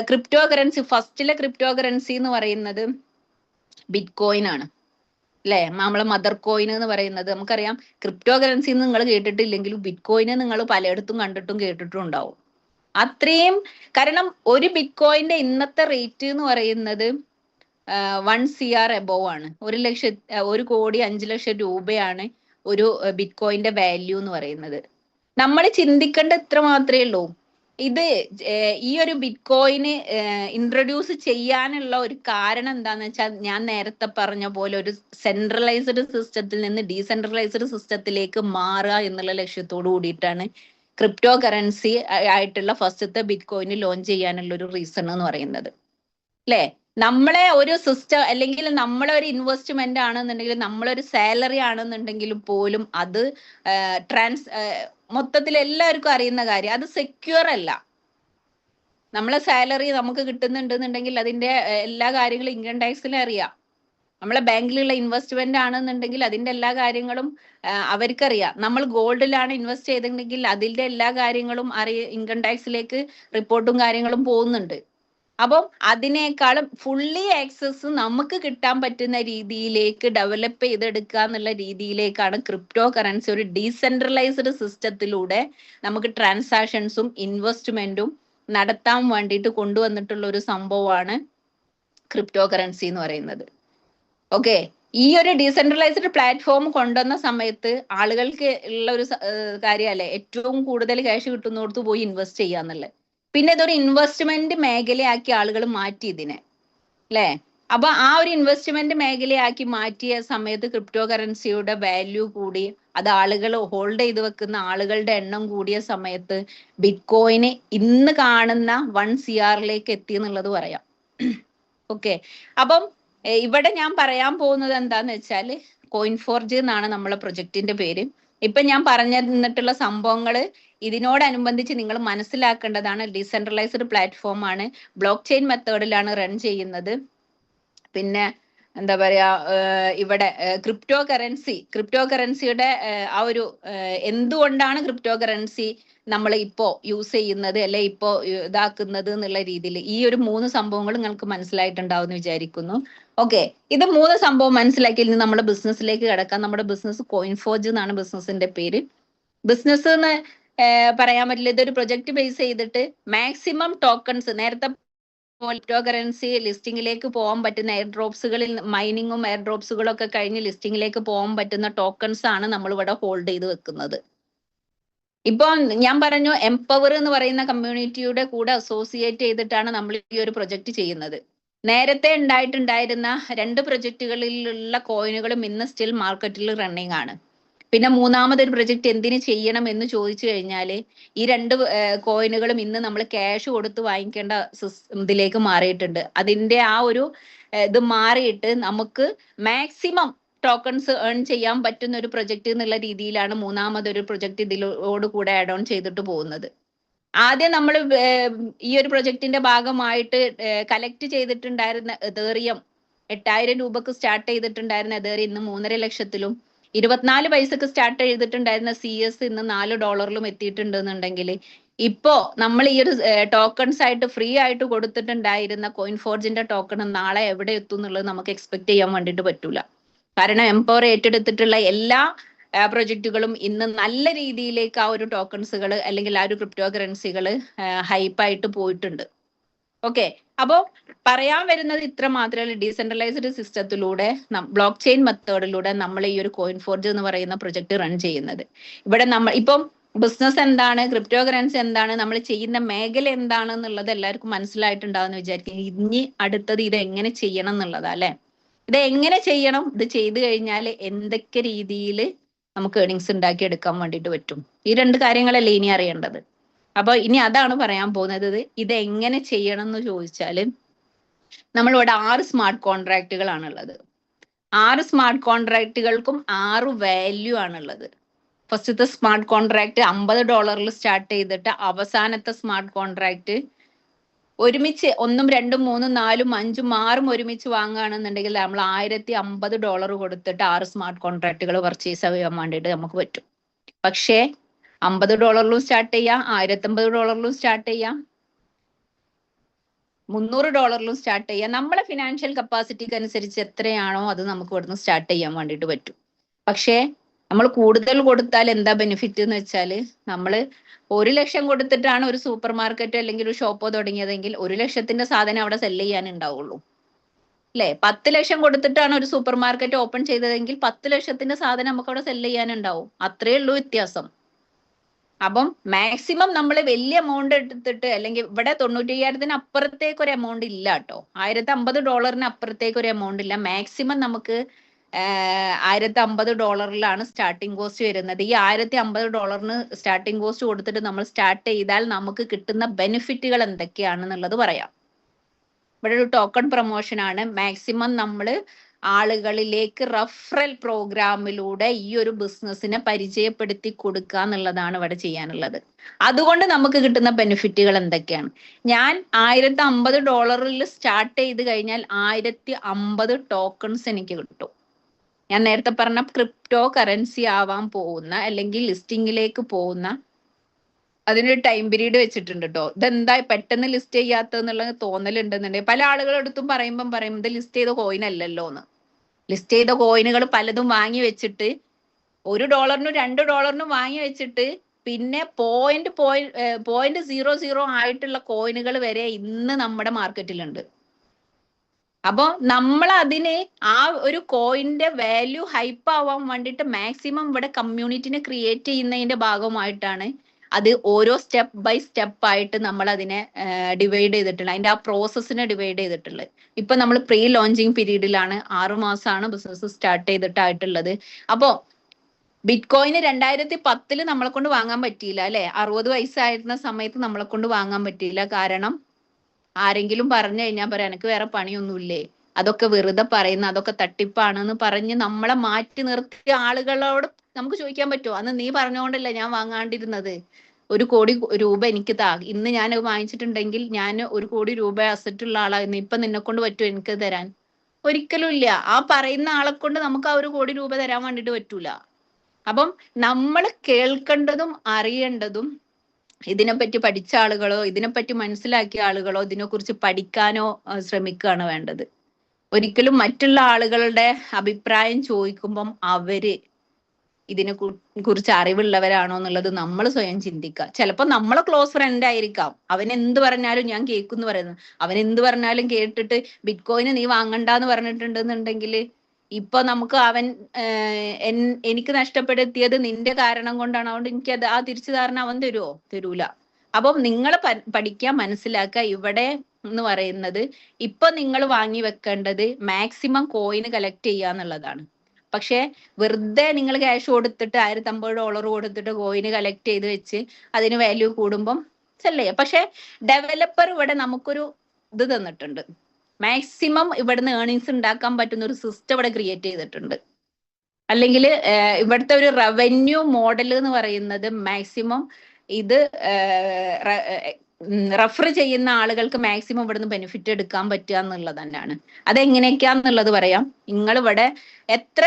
ക്രിപ്റ്റോ കറൻസി, ഫസ്റ്റിലെ ക്രിപ്റ്റോ കറൻസി എന്ന് പറയുന്നത് ബിറ്റ് കോയിൻ ആണ് അല്ലെ. നമ്മളെ മദർ കോയിൻ എന്ന് പറയുന്നത് നമുക്കറിയാം. ക്രിപ്റ്റോ കറൻസി നിങ്ങൾ കേട്ടിട്ടില്ലെങ്കിലും ബിറ്റ് കോയിന് നിങ്ങൾ പലയിടത്തും കണ്ടിട്ടും കേട്ടിട്ടും ഉണ്ടാവും. അത്രയും, കാരണം ഒരു ബിറ്റ് കോയിന്റെ ഇന്നത്തെ റേറ്റ് എന്ന് പറയുന്നത് 1 CR എബോവ് ആണ്. 1 കോടി 5 ലക്ഷം രൂപയാണ് ഒരു ബിറ്റ് കോയിന്റെ വാല്യൂ എന്ന് പറയുന്നത്. നമ്മൾ ചിന്തിക്കേണ്ട ഇത്ര മാത്രമേ ഉള്ളൂ. ഇത് ഈ ഒരു ബിറ്റ് കോയിന് ഇൻട്രൊഡ്യൂസ് ചെയ്യാനുള്ള ഒരു കാരണം എന്താന്ന് വെച്ചാൽ, ഞാൻ നേരത്തെ പറഞ്ഞ പോലെ ഒരു സെൻട്രലൈസ്ഡ് സിസ്റ്റത്തിൽ നിന്ന് ഡീസെൻട്രലൈസ്ഡ് സിസ്റ്റത്തിലേക്ക് മാറുക എന്നുള്ള ലക്ഷ്യത്തോടു കൂടിയിട്ടാണ് ക്രിപ്റ്റോ കറൻസി ആയിട്ടുള്ള ഫസ്റ്റത്തെ ബിറ്റ് കോയിന് ലോഞ്ച് ചെയ്യാനുള്ള ഒരു റീസൺ എന്ന് പറയുന്നത്. അല്ലേ? നമ്മളെ ഒരു സിസ്റ്റം അല്ലെങ്കിൽ നമ്മളെ ഒരു ഇൻവെസ്റ്റ്മെന്റ് ആണെന്നുണ്ടെങ്കിൽ, നമ്മളൊരു സാലറി ആണെന്നുണ്ടെങ്കിലും പോലും അത് മൊത്തത്തിൽ എല്ലാവർക്കും അറിയുന്ന കാര്യം, അത് സെക്യൂർ അല്ല. നമ്മളെ സാലറി നമുക്ക് കിട്ടുന്നുണ്ടെന്നുണ്ടെങ്കിൽ അതിന്റെ എല്ലാ കാര്യങ്ങളും ഇൻകം ടാക്സിലും അറിയാം. നമ്മളെ ബാങ്കിലുള്ള ഇൻവെസ്റ്റ്മെന്റ് ആണെന്നുണ്ടെങ്കിൽ അതിന്റെ എല്ലാ കാര്യങ്ങളും അവർക്കറിയാം. നമ്മൾ ഗോൾഡിലാണ് ഇൻവെസ്റ്റ് ചെയ്തിട്ടുണ്ടെങ്കിൽ അതിന്റെ എല്ലാ കാര്യങ്ങളും ഇൻകം ടാക്സിലേക്ക് റിപ്പോർട്ടും കാര്യങ്ങളും പോകുന്നുണ്ട്. അപ്പം അതിനേക്കാളും ഫുള്ളി ആക്സസ് നമുക്ക് കിട്ടാൻ പറ്റുന്ന രീതിയിലേക്ക് ഡെവലപ്പ് ചെയ്തെടുക്കുക എന്നുള്ള രീതിയിലേക്കാണ് ക്രിപ്റ്റോ കറൻസി ഒരു ഡീസെൻട്രലൈസ്ഡ് സിസ്റ്റത്തിലൂടെ നമുക്ക് ട്രാൻസാക്ഷൻസും ഇൻവെസ്റ്റ്മെന്റും നടത്താൻ വേണ്ടിയിട്ട് കൊണ്ടുവന്നിട്ടുള്ള ഒരു സംഭവമാണ് ക്രിപ്റ്റോ കറൻസി എന്ന് പറയുന്നത്. ഓക്കെ, ഈ ഒരു ഡീസെൻട്രലൈസ്ഡ് പ്ലാറ്റ്ഫോം കൊണ്ടുവന്ന സമയത്ത് ആളുകൾക്ക് ഉള്ള ഒരു കാര്യമല്ലേ ഏറ്റവും കൂടുതൽ ക്യാഷ് കിട്ടുന്നിടത്ത് പോയി ഇൻവെസ്റ്റ് ചെയ്യാന്നുള്ളത്. പിന്നെ ഇതൊരു ഇൻവെസ്റ്റ്മെന്റ് മേഖലയാക്കി ആളുകൾ മാറ്റി ഇതിനെ, അല്ലേ? അപ്പൊ ആ ഒരു ഇൻവെസ്റ്റ്മെന്റ് മേഖലയാക്കി മാറ്റിയ സമയത്ത് ക്രിപ്റ്റോ കറൻസിയുടെ വാല്യൂ കൂടി, അത് ആളുകൾ ഹോൾഡ് ചെയ്ത് വെക്കുന്ന ആളുകളുടെ എണ്ണം കൂടിയ സമയത്ത് ബിറ്റ് കോയിന് ഇന്ന് കാണുന്ന 1 CR എത്തി എന്നുള്ളത് പറയാം. ഓക്കെ, അപ്പം ഇവിടെ ഞാൻ പറയാൻ പോകുന്നത് എന്താന്ന് വെച്ചാല് കോയിൻഫോർജ് എന്നാണ് നമ്മളെ പ്രൊജക്ടിന്റെ പേര്. ഇപ്പൊ ഞാൻ പറഞ്ഞിട്ടുള്ള സംഭവങ്ങൾ ഇതിനോടനുബന്ധിച്ച് നിങ്ങൾ മനസ്സിലാക്കേണ്ടതാണ്. ഡീസെൻട്രലൈസ്ഡ് പ്ലാറ്റ്ഫോം ആണ്, ബ്ലോക്ക് ചെയിൻ മെത്തേഡിലാണ് റൺ ചെയ്യുന്നത്. പിന്നെ എന്താ പറയാ, ഇവിടെ ക്രിപ്റ്റോ കറൻസിയുടെ ആ ഒരു എന്തുകൊണ്ടാണ് ക്രിപ്റ്റോ കറൻസി നമ്മൾ ഇപ്പോ യൂസ് ചെയ്യുന്നത് അല്ലെ ഇപ്പോ ഇതാക്കുന്നത് എന്നുള്ള രീതിയിൽ ഈ ഒരു 3 സംഭവങ്ങൾ നിങ്ങൾക്ക് മനസ്സിലായിട്ടുണ്ടാവും എന്ന് വിചാരിക്കുന്നു. ഓക്കെ, ഇത് 3 സംഭവം മനസ്സിലാക്കി നമ്മുടെ ബിസിനസ്സിലേക്ക് കിടക്കാം. നമ്മുടെ ബിസിനസ് കോയിൻഫോർജ് എന്നാണ് ബിസിനസിന്റെ പേര്. ബിസിനസ് എന്ന് പറയാൻ പറ്റില്ല, ഇതൊരു പ്രൊജക്ട് ബേസ് ചെയ്തിട്ട് മാക്സിമം ടോക്കൺസ്, നേരത്തെ ക്രിപ്റ്റോ കറൻസി ലിസ്റ്റിംഗിലേക്ക് പോകാൻ പറ്റുന്ന എയർ ഡ്രോപ്സുകളിൽ മൈനിങ്ങും എയർ ഡ്രോപ്സുകളും ഒക്കെ കഴിഞ്ഞ് ലിസ്റ്റിംഗിലേക്ക് പോകാൻ പറ്റുന്ന ടോക്കൺസ് ആണ് നമ്മൾ ഇവിടെ ഹോൾഡ് ചെയ്ത് വെക്കുന്നത്. ഇപ്പൊ ഞാൻ പറഞ്ഞു, എംപവർ എന്ന് പറയുന്ന കമ്മ്യൂണിറ്റിയുടെ കൂടെ അസോസിയേറ്റ് ചെയ്തിട്ടാണ് നമ്മൾ ഈ ഒരു പ്രൊജക്ട് ചെയ്യുന്നത്. നേരത്തെ ഉണ്ടായിരുന്ന 2 പ്രൊജക്ടുകളിലുള്ള കോയിനുകളും ഇന്ന് സ്റ്റിൽ മാർക്കറ്റിൽ റണ്ണിങ് ആണ്. പിന്നെ മൂന്നാമതൊരു പ്രൊജക്ട് എന്തിനു ചെയ്യണം എന്ന് ചോദിച്ചു കഴിഞ്ഞാല് ഈ 2 കോയിനുകളും ഇന്ന് നമ്മൾ ക്യാഷ് കൊടുത്ത് വാങ്ങിക്കേണ്ട ഇതിലേക്ക് മാറിയിട്ടുണ്ട്. അതിന്റെ ആ ഒരു ഇത് മാറിയിട്ട് നമുക്ക് മാക്സിമം ടോക്കൺസ് ഏൺ ചെയ്യാൻ പറ്റുന്ന ഒരു പ്രൊജക്ട് എന്നുള്ള രീതിയിലാണ് മൂന്നാമതൊരു പ്രൊജക്ട് ഇതിലോട് കൂടെ ആഡ് ഓൺ ചെയ്തിട്ട് പോകുന്നത്. ആദ്യം നമ്മൾ ഈ ഒരു പ്രൊജക്ടിന്റെ ഭാഗമായിട്ട് കളക്ട് ചെയ്തിട്ടുണ്ടായിരുന്ന എതേറിയം 8000 രൂപക്ക് സ്റ്റാർട്ട് ചെയ്തിട്ടുണ്ടായിരുന്ന എതേറിയം ഇന്ന് 3.5 ലക്ഷത്തിലും 24 പൈസക്ക് സ്റ്റാർട്ട് ചെയ്തിട്ടുണ്ടായിരുന്ന CS ഇന്ന് $4 എത്തിയിട്ടുണ്ടെന്നുണ്ടെങ്കിൽ, ഇപ്പോ നമ്മൾ ഈ ഒരു ടോക്കൺസ് ആയിട്ട് ഫ്രീ ആയിട്ട് കൊടുത്തിട്ടുണ്ടായിരുന്ന കോയിൻഫോർജിന്റെ ടോക്കൺ നാളെ എവിടെ എത്തും എന്നുള്ളത് നമുക്ക് എക്സ്പെക്ട് ചെയ്യാൻ വേണ്ടിയിട്ട് പറ്റൂല. കാരണം എംപവർ ഏറ്റെടുത്തിട്ടുള്ള എല്ലാ പ്രൊജക്റ്റുകളും ഇന്ന് നല്ല രീതിയിലേക്ക് ആ ഒരു ടോക്കൺസുകൾ അല്ലെങ്കിൽ ആ ഒരു ക്രിപ്റ്റോ കറൻസികൾ ഹൈപ്പായിട്ട് പോയിട്ടുണ്ട്. ഓക്കെ, അപ്പോൾ പറയാൻ വരുന്നത് ഇത്ര മാത്രമല്ല. ഡീസെൻട്രലൈസ്ഡ് സിസ്റ്റത്തിലൂടെ ബ്ലോക്ക് ചെയിൻ മെത്തേഡിലൂടെ നമ്മൾ ഈ ഒരു കോയിൻഫോർജ് എന്ന് പറയുന്ന പ്രൊജക്ട് റൺ ചെയ്യുന്നത്. ഇവിടെ നമ്മൾ ഇപ്പം ബിസിനസ് എന്താണ്, ക്രിപ്റ്റോ കറൻസി എന്താണ്, നമ്മൾ ചെയ്യുന്ന മേഖല എന്താണെന്നുള്ളത് എല്ലാവർക്കും മനസ്സിലായിട്ടുണ്ടാവുമെന്ന് വിചാരിക്കുന്നു. ഇനി അടുത്തത് ഇത് എങ്ങനെ ചെയ്യണം എന്നുള്ളതാ അല്ലെ. ഇത് എങ്ങനെ ചെയ്യണം, ഇത് ചെയ്തു കഴിഞ്ഞാൽ എന്തൊക്കെ രീതിയിൽ നമുക്ക് ഏർണിങ്സ് ഉണ്ടാക്കി എടുക്കാൻ വേണ്ടിയിട്ട് പറ്റും, ഈ 2 കാര്യങ്ങളല്ലേ ഇനി അറിയേണ്ടത്. അപ്പൊ ഇനി അതാണ് പറയാൻ പോകുന്നത്. ഇത് എങ്ങനെ ചെയ്യണം എന്ന് ചോദിച്ചാൽ, നമ്മളിവിടെ 6 സ്മാർട്ട് കോൺട്രാക്റ്റുകളാണുള്ളത്. 6 സ്മാർട്ട് കോൺട്രാക്റ്റുകൾക്കും 6 വാല്യൂ ആണുള്ളത്. ഫസ്റ്റത്തെ സ്മാർട്ട് കോൺട്രാക്ട് $50 സ്റ്റാർട്ട് ചെയ്തിട്ട് അവസാനത്തെ സ്മാർട്ട് കോൺട്രാക്ട് ഒരുമിച്ച് 1, 2, 3, 4, 5, 6 ഒരുമിച്ച് വാങ്ങുകയാണെന്നുണ്ടെങ്കിൽ നമ്മൾ $1050 കൊടുത്തിട്ട് 6 സ്മാർട്ട് കോൺട്രാക്റ്റുകൾ പർച്ചേസ് ചെയ്യാൻ വേണ്ടിയിട്ട് നമുക്ക് പറ്റും. പക്ഷേ $50 സ്റ്റാർട്ട് ചെയ്യാം, $1050 സ്റ്റാർട്ട് ചെയ്യാം, $300 സ്റ്റാർട്ട് ചെയ്യാം. നമ്മളെ ഫിനാൻഷ്യൽ കപ്പാസിറ്റിക്ക് അനുസരിച്ച് എത്രയാണോ അത് നമുക്ക് ഇവിടുന്ന് സ്റ്റാർട്ട് ചെയ്യാൻ വേണ്ടിയിട്ട് പറ്റും. പക്ഷേ നമ്മൾ കൂടുതൽ കൊടുത്താൽ എന്താ ബെനിഫിറ്റ് എന്ന് വെച്ചാൽ, നമ്മൾ 1 ലക്ഷം കൊടുത്തിട്ടാണ് ഒരു സൂപ്പർ മാർക്കറ്റ് അല്ലെങ്കിൽ ഒരു ഷോപ്പോ തുടങ്ങിയതെങ്കിൽ 1 ലക്ഷത്തിന്റെ സാധനം അവിടെ സെല് ചെയ്യാൻ ഉണ്ടാവുള്ളൂ. അല്ലെ? 10 ലക്ഷം കൊടുത്തിട്ടാണ് ഒരു സൂപ്പർ മാർക്കറ്റ് ഓപ്പൺ ചെയ്തതെങ്കിൽ 10 ലക്ഷത്തിന്റെ സാധനം നമുക്ക് അവിടെ സെല് ചെയ്യാനുണ്ടാവും. അത്രേ ഉള്ളൂ വ്യത്യാസം. അപ്പം മാക്സിമം നമ്മൾ വലിയ എമൗണ്ട് എടുത്തിട്ട്, അല്ലെങ്കിൽ ഇവിടെ 95,000 അപ്പുറത്തേക്ക് ഒരു എമൗണ്ട് ഇല്ല കേട്ടോ. $1,050 അപ്പുറത്തേക്ക് ഒരു എമൗണ്ട് ഇല്ല. മാക്സിമം നമുക്ക് $1,050 സ്റ്റാർട്ടിംഗ് കോസ്റ്റ് വരുന്നത്. ഈ $1,050 സ്റ്റാർട്ടിംഗ് കോസ്റ്റ് കൊടുത്തിട്ട് നമ്മൾ സ്റ്റാർട്ട് ചെയ്താൽ നമുക്ക് കിട്ടുന്ന ബെനിഫിറ്റുകൾ എന്തൊക്കെയാണെന്നുള്ളത് പറയാം. ഇവിടെ ഒരു ടോക്കൺ പ്രൊമോഷൻ ആണ്. മാക്സിമം നമ്മൾ ആളുകളിലേക്ക് റഫറൽ പ്രോഗ്രാമിലൂടെ ഈ ഒരു ബിസിനസ്സിനെ പരിചയപ്പെടുത്തി കൊടുക്കുക എന്നുള്ളതാണ് ഇവിടെ ചെയ്യാനുള്ളത്. അതുകൊണ്ട് നമുക്ക് കിട്ടുന്ന ബെനിഫിറ്റുകൾ എന്തൊക്കെയാണ്? ഞാൻ $1,050 സ്റ്റാർട്ട് ചെയ്ത് കഴിഞ്ഞാൽ 1,050 ടോക്കൺസ് എനിക്ക് കിട്ടും. ഞാൻ നേരത്തെ പറഞ്ഞ ക്രിപ്റ്റോ കറൻസി ആവാൻ പോകുന്ന അല്ലെങ്കിൽ ലിസ്റ്റിംഗിലേക്ക് പോകുന്ന അതിനൊരു ടൈം പീരീഡ് വെച്ചിട്ടുണ്ട് കേട്ടോ. ഇതെന്താ പെട്ടെന്ന് ലിസ്റ്റ് ചെയ്യാത്തതെന്നുള്ള തോന്നലുണ്ടെന്നുണ്ടെങ്കിൽ പല ആളുകളെടുത്തും പറയും ഇത് ലിസ്റ്റ് ചെയ്ത കോയിൻ അല്ലല്ലോ എന്ന്. ലിസ്റ്റ് ചെയ്ത കോയിനുകൾ പലതും വാങ്ങി വെച്ചിട്ട് $1 $2 വാങ്ങി വെച്ചിട്ട് പിന്നെ 0.00 ആയിട്ടുള്ള കോയിനുകൾ വരെ ഇന്ന് നമ്മുടെ മാർക്കറ്റിലുണ്ട്. അപ്പൊ നമ്മൾ അതിന് ആ ഒരു കോയിന്റെ വാല്യൂ ഹൈപ്പ് ആവാൻ വേണ്ടിയിട്ട് മാക്സിമം ഇവിടെ കമ്മ്യൂണിറ്റിനെ ക്രിയേറ്റ് ചെയ്യുന്നതിന്റെ ഭാഗമായിട്ടാണ് അത് ഓരോ സ്റ്റെപ്പ് ബൈ സ്റ്റെപ്പ് ആയിട്ട് നമ്മൾ അതിനെ ഡിവൈഡ് ചെയ്തിട്ടുള്ളത്. അതിന്റെ ആ പ്രോസസ്സിനെ ഡിവൈഡ് ചെയ്തിട്ടുള്ളത്. ഇപ്പൊ നമ്മൾ പ്രീ ലോഞ്ചിങ് പീരീഡിലാണ്. 6 മാസമാണ് ബിസിനസ് സ്റ്റാർട്ട് ചെയ്തിട്ടായിട്ടുള്ളത്. അപ്പോ ബിറ്റ് കോയിന് 2010 നമ്മളെ കൊണ്ട് വാങ്ങാൻ പറ്റിയില്ല അല്ലെ? 60 വയസ്സായിരുന്ന സമയത്ത് നമ്മളെ കൊണ്ട് വാങ്ങാൻ പറ്റിയില്ല. കാരണം ആരെങ്കിലും പറഞ്ഞു കഴിഞ്ഞാൽ പറയാം എനിക്ക് വേറെ പണിയൊന്നുമില്ലേ, അതൊക്കെ വെറുതെ പറയുന്ന, അതൊക്കെ തട്ടിപ്പാണെന്ന് പറഞ്ഞ് നമ്മളെ മാറ്റി നിർത്തിയ ആളുകളോട് നമുക്ക് ചോദിക്കാൻ പറ്റുമോ? അന്ന് നീ പറഞ്ഞുകൊണ്ടല്ലേ ഞാൻ വാങ്ങാണ്ടിരുന്നത്, $1 കോടി എനിക്ക് താ, ഇന്ന് ഞാൻ വാങ്ങിച്ചിട്ടുണ്ടെങ്കിൽ ഞാൻ $1 കോടി അസറ്റ് ഉള്ള ആളായിരുന്നു, ഇപ്പൊ നിന്നെ കൊണ്ട് പറ്റുമോ എനിക്ക് തരാൻ? ഒരിക്കലും ഇല്ല. ആ പറയുന്ന ആളെ കൊണ്ട് നമുക്ക് ആ $1 കോടി തരാൻ വേണ്ടിട്ട് പറ്റൂല. അപ്പം നമ്മൾ കേൾക്കേണ്ടതും അറിയേണ്ടതും ഇതിനെപ്പറ്റി പഠിച്ച ആളുകളോ ഇതിനെപ്പറ്റി മനസ്സിലാക്കിയ ആളുകളോ ഇതിനെക്കുറിച്ച് പഠിക്കാനോ ശ്രമിക്കുകയാണ് വേണ്ടത്. ഒരിക്കലും മറ്റുള്ള ആളുകളുടെ അഭിപ്രായം ചോദിക്കുമ്പം അവര് ഇതിനെ കുറിച്ച് അറിവുള്ളവരാണോ എന്നുള്ളത് നമ്മൾ സ്വയം ചിന്തിക്കുക. ചിലപ്പോൾ നമ്മളെ ക്ലോസ് ഫ്രണ്ട് ആയിരിക്കാം, അവൻ എന്ത് പറഞ്ഞാലും ഞാൻ കേൾക്കുന്നു പറയുന്നത്. അവൻ എന്ത് പറഞ്ഞാലും കേട്ടിട്ട് ബിറ്റ് കോയിന് നീ വാങ്ങണ്ടെന്ന് പറഞ്ഞിട്ടുണ്ടെന്നുണ്ടെങ്കിൽ ഇപ്പൊ നമുക്ക് അവൻ എനിക്ക് നഷ്ടപ്പെടുത്തിയത് നിന്റെ കാരണം കൊണ്ടാണ്, അതുകൊണ്ട് എനിക്ക് അത് ആ തിരിച്ചു ധാരണ അവൻ തരുമോ? തരൂല. അപ്പം നിങ്ങൾ പഠിക്കുക, മനസ്സിലാക്കുക. ഇവിടെ എന്ന് പറയുന്നത് ഇപ്പൊ നിങ്ങൾ വാങ്ങി വെക്കേണ്ടത് മാക്സിമം കോയിന് കളക്ട് ചെയ്യുക എന്നുള്ളതാണ്. പക്ഷെ വെറുതെ നിങ്ങൾ ക്യാഷ് കൊടുത്തിട്ട് $1,050 കൊടുത്തിട്ട് കോയിന് കളക്ട് ചെയ്ത് വെച്ച് അതിന് വാല്യൂ കൂടുമ്പം സെല് ചെയ്യാം. പക്ഷെ ഡെവലപ്പർ ഇവിടെ നമുക്കൊരു ഇത് തന്നിട്ടുണ്ട്. മാക്സിമം ഇവിടുന്ന് ഏർണിങ്സ് ഉണ്ടാക്കാൻ പറ്റുന്ന ഒരു സിസ്റ്റം ഇവിടെ ക്രിയേറ്റ് ചെയ്തിട്ടുണ്ട്. അല്ലെങ്കിൽ ഇവിടുത്തെ ഒരു റവന്യൂ മോഡൽ എന്ന് പറയുന്നത് മാക്സിമം ഇത് റെഫർ ചെയ്യുന്ന ആളുകൾക്ക് മാക്സിമം ഇവിടുന്ന് ബെനിഫിറ്റ് എടുക്കാൻ പറ്റുക എന്നുള്ളത് തന്നെയാണ്. അതെങ്ങനെയൊക്കെയാന്നുള്ളത് പറയാം. നിങ്ങൾ ഇവിടെ എത്ര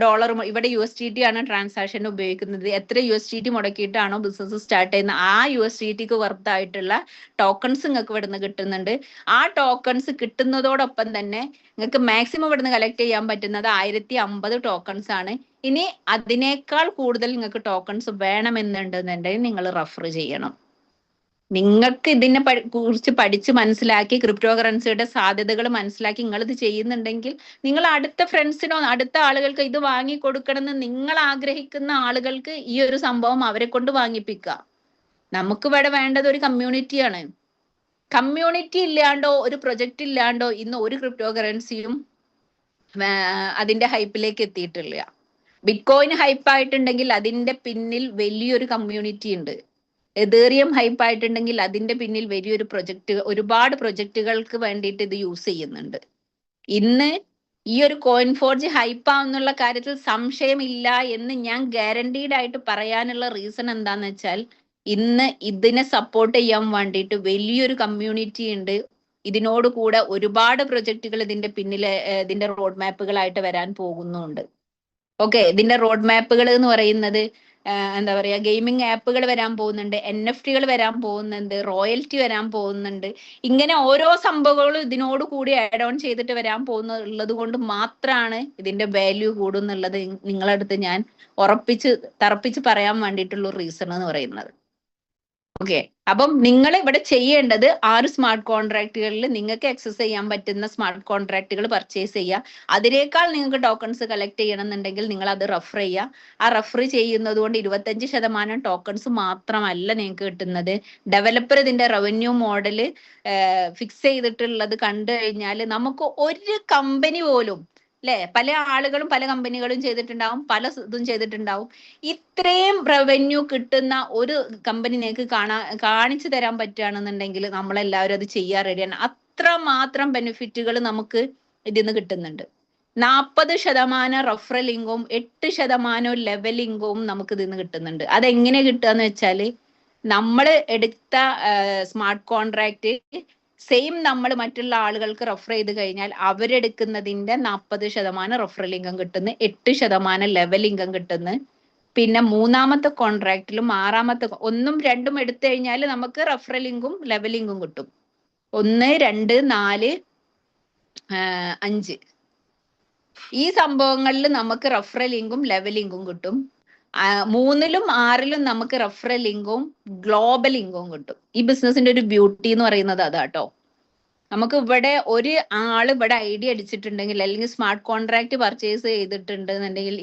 ഡോളർ, ഇവിടെ USDT ആണ് ട്രാൻസാക്ഷൻ ഉപയോഗിക്കുന്നത്, എത്ര USDT മുടക്കിയിട്ടാണോ ബിസിനസ് സ്റ്റാർട്ട് ചെയ്യുന്നത് ആ USDTക്ക് വർത്ത് ആയിട്ടുള്ള ടോക്കൺസ് നിങ്ങൾക്ക് ഇവിടുന്ന് കിട്ടുന്നുണ്ട്. ആ ടോക്കൺസ് കിട്ടുന്നതോടൊപ്പം തന്നെ നിങ്ങൾക്ക് മാക്സിമം ഇവിടുന്ന് കളക്ട് ചെയ്യാൻ പറ്റുന്നത് 1,050 ടോക്കൺസ് ആണ്. ഇനി അതിനേക്കാൾ കൂടുതൽ നിങ്ങൾക്ക് ടോക്കൺസ് വേണമെന്നുണ്ടെന്നുണ്ടെങ്കിൽ നിങ്ങൾ റെഫർ ചെയ്യണം. നിങ്ങൾക്ക് ഇതിനെ കുറിച്ച് പഠിച്ച് മനസ്സിലാക്കി ക്രിപ്റ്റോ കറൻസിയുടെ സാധ്യതകൾ മനസ്സിലാക്കി നിങ്ങൾ ഇത് ചെയ്യുന്നുണ്ടെങ്കിൽ നിങ്ങൾ അടുത്ത ഫ്രണ്ട്സിനോ അടുത്ത ആളുകൾക്ക് ഇത് വാങ്ങി കൊടുക്കണമെന്ന് നിങ്ങൾ ആഗ്രഹിക്കുന്ന ആളുകൾക്ക് ഈ ഒരു സംഭവം അവരെ കൊണ്ട് വാങ്ങിപ്പിക്കുക. നമുക്ക് ഇവിടെ വേണ്ടത് ഒരു കമ്മ്യൂണിറ്റിയാണ്. കമ്മ്യൂണിറ്റി ഇല്ലാണ്ടോ ഒരു പ്രൊജക്റ്റ് ഇല്ലാണ്ടോ ഇന്ന് ഒരു ക്രിപ്റ്റോ കറൻസിയും അതിന്റെ ഹൈപ്പിലേക്ക് എത്തിയിട്ടില്ല. ബിറ്റ് കോയിൻ ഹൈപ്പ് ആയിട്ടുണ്ടെങ്കിൽ അതിന്റെ പിന്നിൽ വലിയൊരു കമ്മ്യൂണിറ്റി ഉണ്ട്. എതേറിയം ഹൈപ്പ് ആയിട്ടുണ്ടെങ്കിൽ അതിന്റെ പിന്നിൽ വലിയൊരു ഒരുപാട് പ്രൊജക്റ്റുകൾക്ക് വേണ്ടിയിട്ട് ഇത് യൂസ് ചെയ്യുന്നുണ്ട്. ഇന്ന് ഈ ഒരു കോയിൻ ഫോർജ് ഹൈപ്പ് ആവുന്നുള്ള കാര്യത്തിൽ സംശയമില്ല എന്ന് ഞാൻ ഗ്യാരണ്ടീഡ് ആയിട്ട് പറയാനുള്ള റീസൺ എന്താന്ന് വെച്ചാൽ ഇന്ന് ഇതിനെ സപ്പോർട്ട് ചെയ്യാൻ വേണ്ടിയിട്ട് വലിയൊരു കമ്മ്യൂണിറ്റി ഉണ്ട്. ഇതിനോട് കൂടെ ഒരുപാട് പ്രൊജക്റ്റുകൾ ഇതിന്റെ പിന്നിലെ ഇതിന്റെ റോഡ് മാപ്പുകളായിട്ട് വരാൻ പോകുന്നുണ്ട്. ഓക്കെ, ഇതിന്റെ റോഡ് മാപ്പുകൾ എന്ന് പറയുന്നത് എന്താ പറയാ, ഗെയിമിംഗ് ആപ്പുകൾ വരാൻ പോകുന്നുണ്ട്, NFT വരാൻ പോകുന്നുണ്ട്, റോയൽറ്റി വരാൻ പോകുന്നുണ്ട്. ഇങ്ങനെ ഓരോ സംഭവങ്ങളും ഇതിനോട് കൂടി ആഡ് ഓൺ ചെയ്തിട്ട് വരാൻ പോകുന്നുള്ളത് കൊണ്ട് മാത്രമാണ് ഇതിന്റെ വാല്യൂ കൂടുന്നുള്ളത് നിങ്ങളടുത്ത് ഞാൻ തറപ്പിച്ച് പറയാൻ വേണ്ടിയിട്ടുള്ള റീസൺ എന്ന് പറയുന്നത്. ഓക്കെ. അപ്പം നിങ്ങൾ ഇവിടെ ചെയ്യേണ്ടത് 6 സ്മാർട്ട് കോൺട്രാക്റ്റുകളിൽ നിങ്ങൾക്ക് എക്സസ് ചെയ്യാൻ പറ്റുന്ന സ്മാർട്ട് കോൺട്രാക്റ്റുകൾ പർച്ചേസ് ചെയ്യുക. അതിനേക്കാൾ നിങ്ങൾക്ക് ടോക്കൺസ് കളക്ട് ചെയ്യണമെന്നുണ്ടെങ്കിൽ നിങ്ങൾ അത് റെഫർ ചെയ്യുക. ആ റെഫർ ചെയ്യുന്നത് കൊണ്ട് 25% ടോക്കൺസ് മാത്രമല്ല നിങ്ങൾക്ക് കിട്ടുന്നത്. ഡെവലപ്പർ ഇതിന്റെ റവന്യൂ മോഡൽ ഫിക്സ് ചെയ്തിട്ടുള്ളത് കണ്ടു കഴിഞ്ഞാൽ നമുക്ക് ഒരു കമ്പനി പോലും അല്ലെ, പല ആളുകളും പല കമ്പനികളും ചെയ്തിട്ടുണ്ടാവും, പല ഇതും ചെയ്തിട്ടുണ്ടാവും. ഇത്രയും റവന്യൂ കിട്ടുന്ന ഒരു കമ്പനി നിങ്ങൾക്ക് കാണിച്ചു തരാൻ പറ്റുകയാണെന്നുണ്ടെങ്കിൽ നമ്മളെല്ലാവരും അത് ചെയ്യാൻ റെഡിയാണ്. അത്രമാത്രം ബെനിഫിറ്റുകൾ നമുക്ക് ഇതിന്ന് കിട്ടുന്നുണ്ട്. 40% റഫറൽ ഇൻകവും 8% ലെവൽ ഇൻകവും നമുക്ക് ഇതിന്ന് കിട്ടുന്നുണ്ട്. അതെങ്ങനെ കിട്ടുകയെന്ന് വെച്ചാൽ നമ്മൾ എടുത്ത സ്മാർട്ട് കോൺട്രാക്ട് സെയിം നമ്മൾ മറ്റുള്ള ആളുകൾക്ക് റെഫർ ചെയ്ത് കഴിഞ്ഞാൽ അവരെടുക്കുന്നതിന്റെ 40% റെഫറൽ ഇൻകം കിട്ടുന്നു, 8% ലെവൽ ഇൻകം കിട്ടുന്നു. പിന്നെ മൂന്നാമത്തെ കോൺട്രാക്റ്റിലും 6ാമത്തെ 1ഉം 2ഉം എടുത്തു കഴിഞ്ഞാൽ നമുക്ക് റെഫറൽ ഇൻകും ലെവൽ ഇൻകും കിട്ടും. 1, 2, 4, 5 ഈ സംഭവങ്ങളിൽ നമുക്ക് റെഫറൽ ഇൻകും ലെവൽ ഇൻകും കിട്ടും. 3ലും 6ലും നമുക്ക് റെഫറൽ ഇൻകവും ഗ്ലോബൽ ഇൻകവും കിട്ടും. ഈ ബിസിനസിന്റെ ഒരു ബ്യൂട്ടി എന്ന് പറയുന്നത് അതാട്ടോ. നമുക്ക് ഇവിടെ ഒരു ആള് ഇവിടെ ഐഡിയ അടിച്ചിട്ടുണ്ടെങ്കിൽ അല്ലെങ്കിൽ സ്മാർട്ട് കോൺട്രാക്ട് പർച്ചേസ് ചെയ്തിട്ടുണ്ടെന്നുണ്ടെങ്കിൽ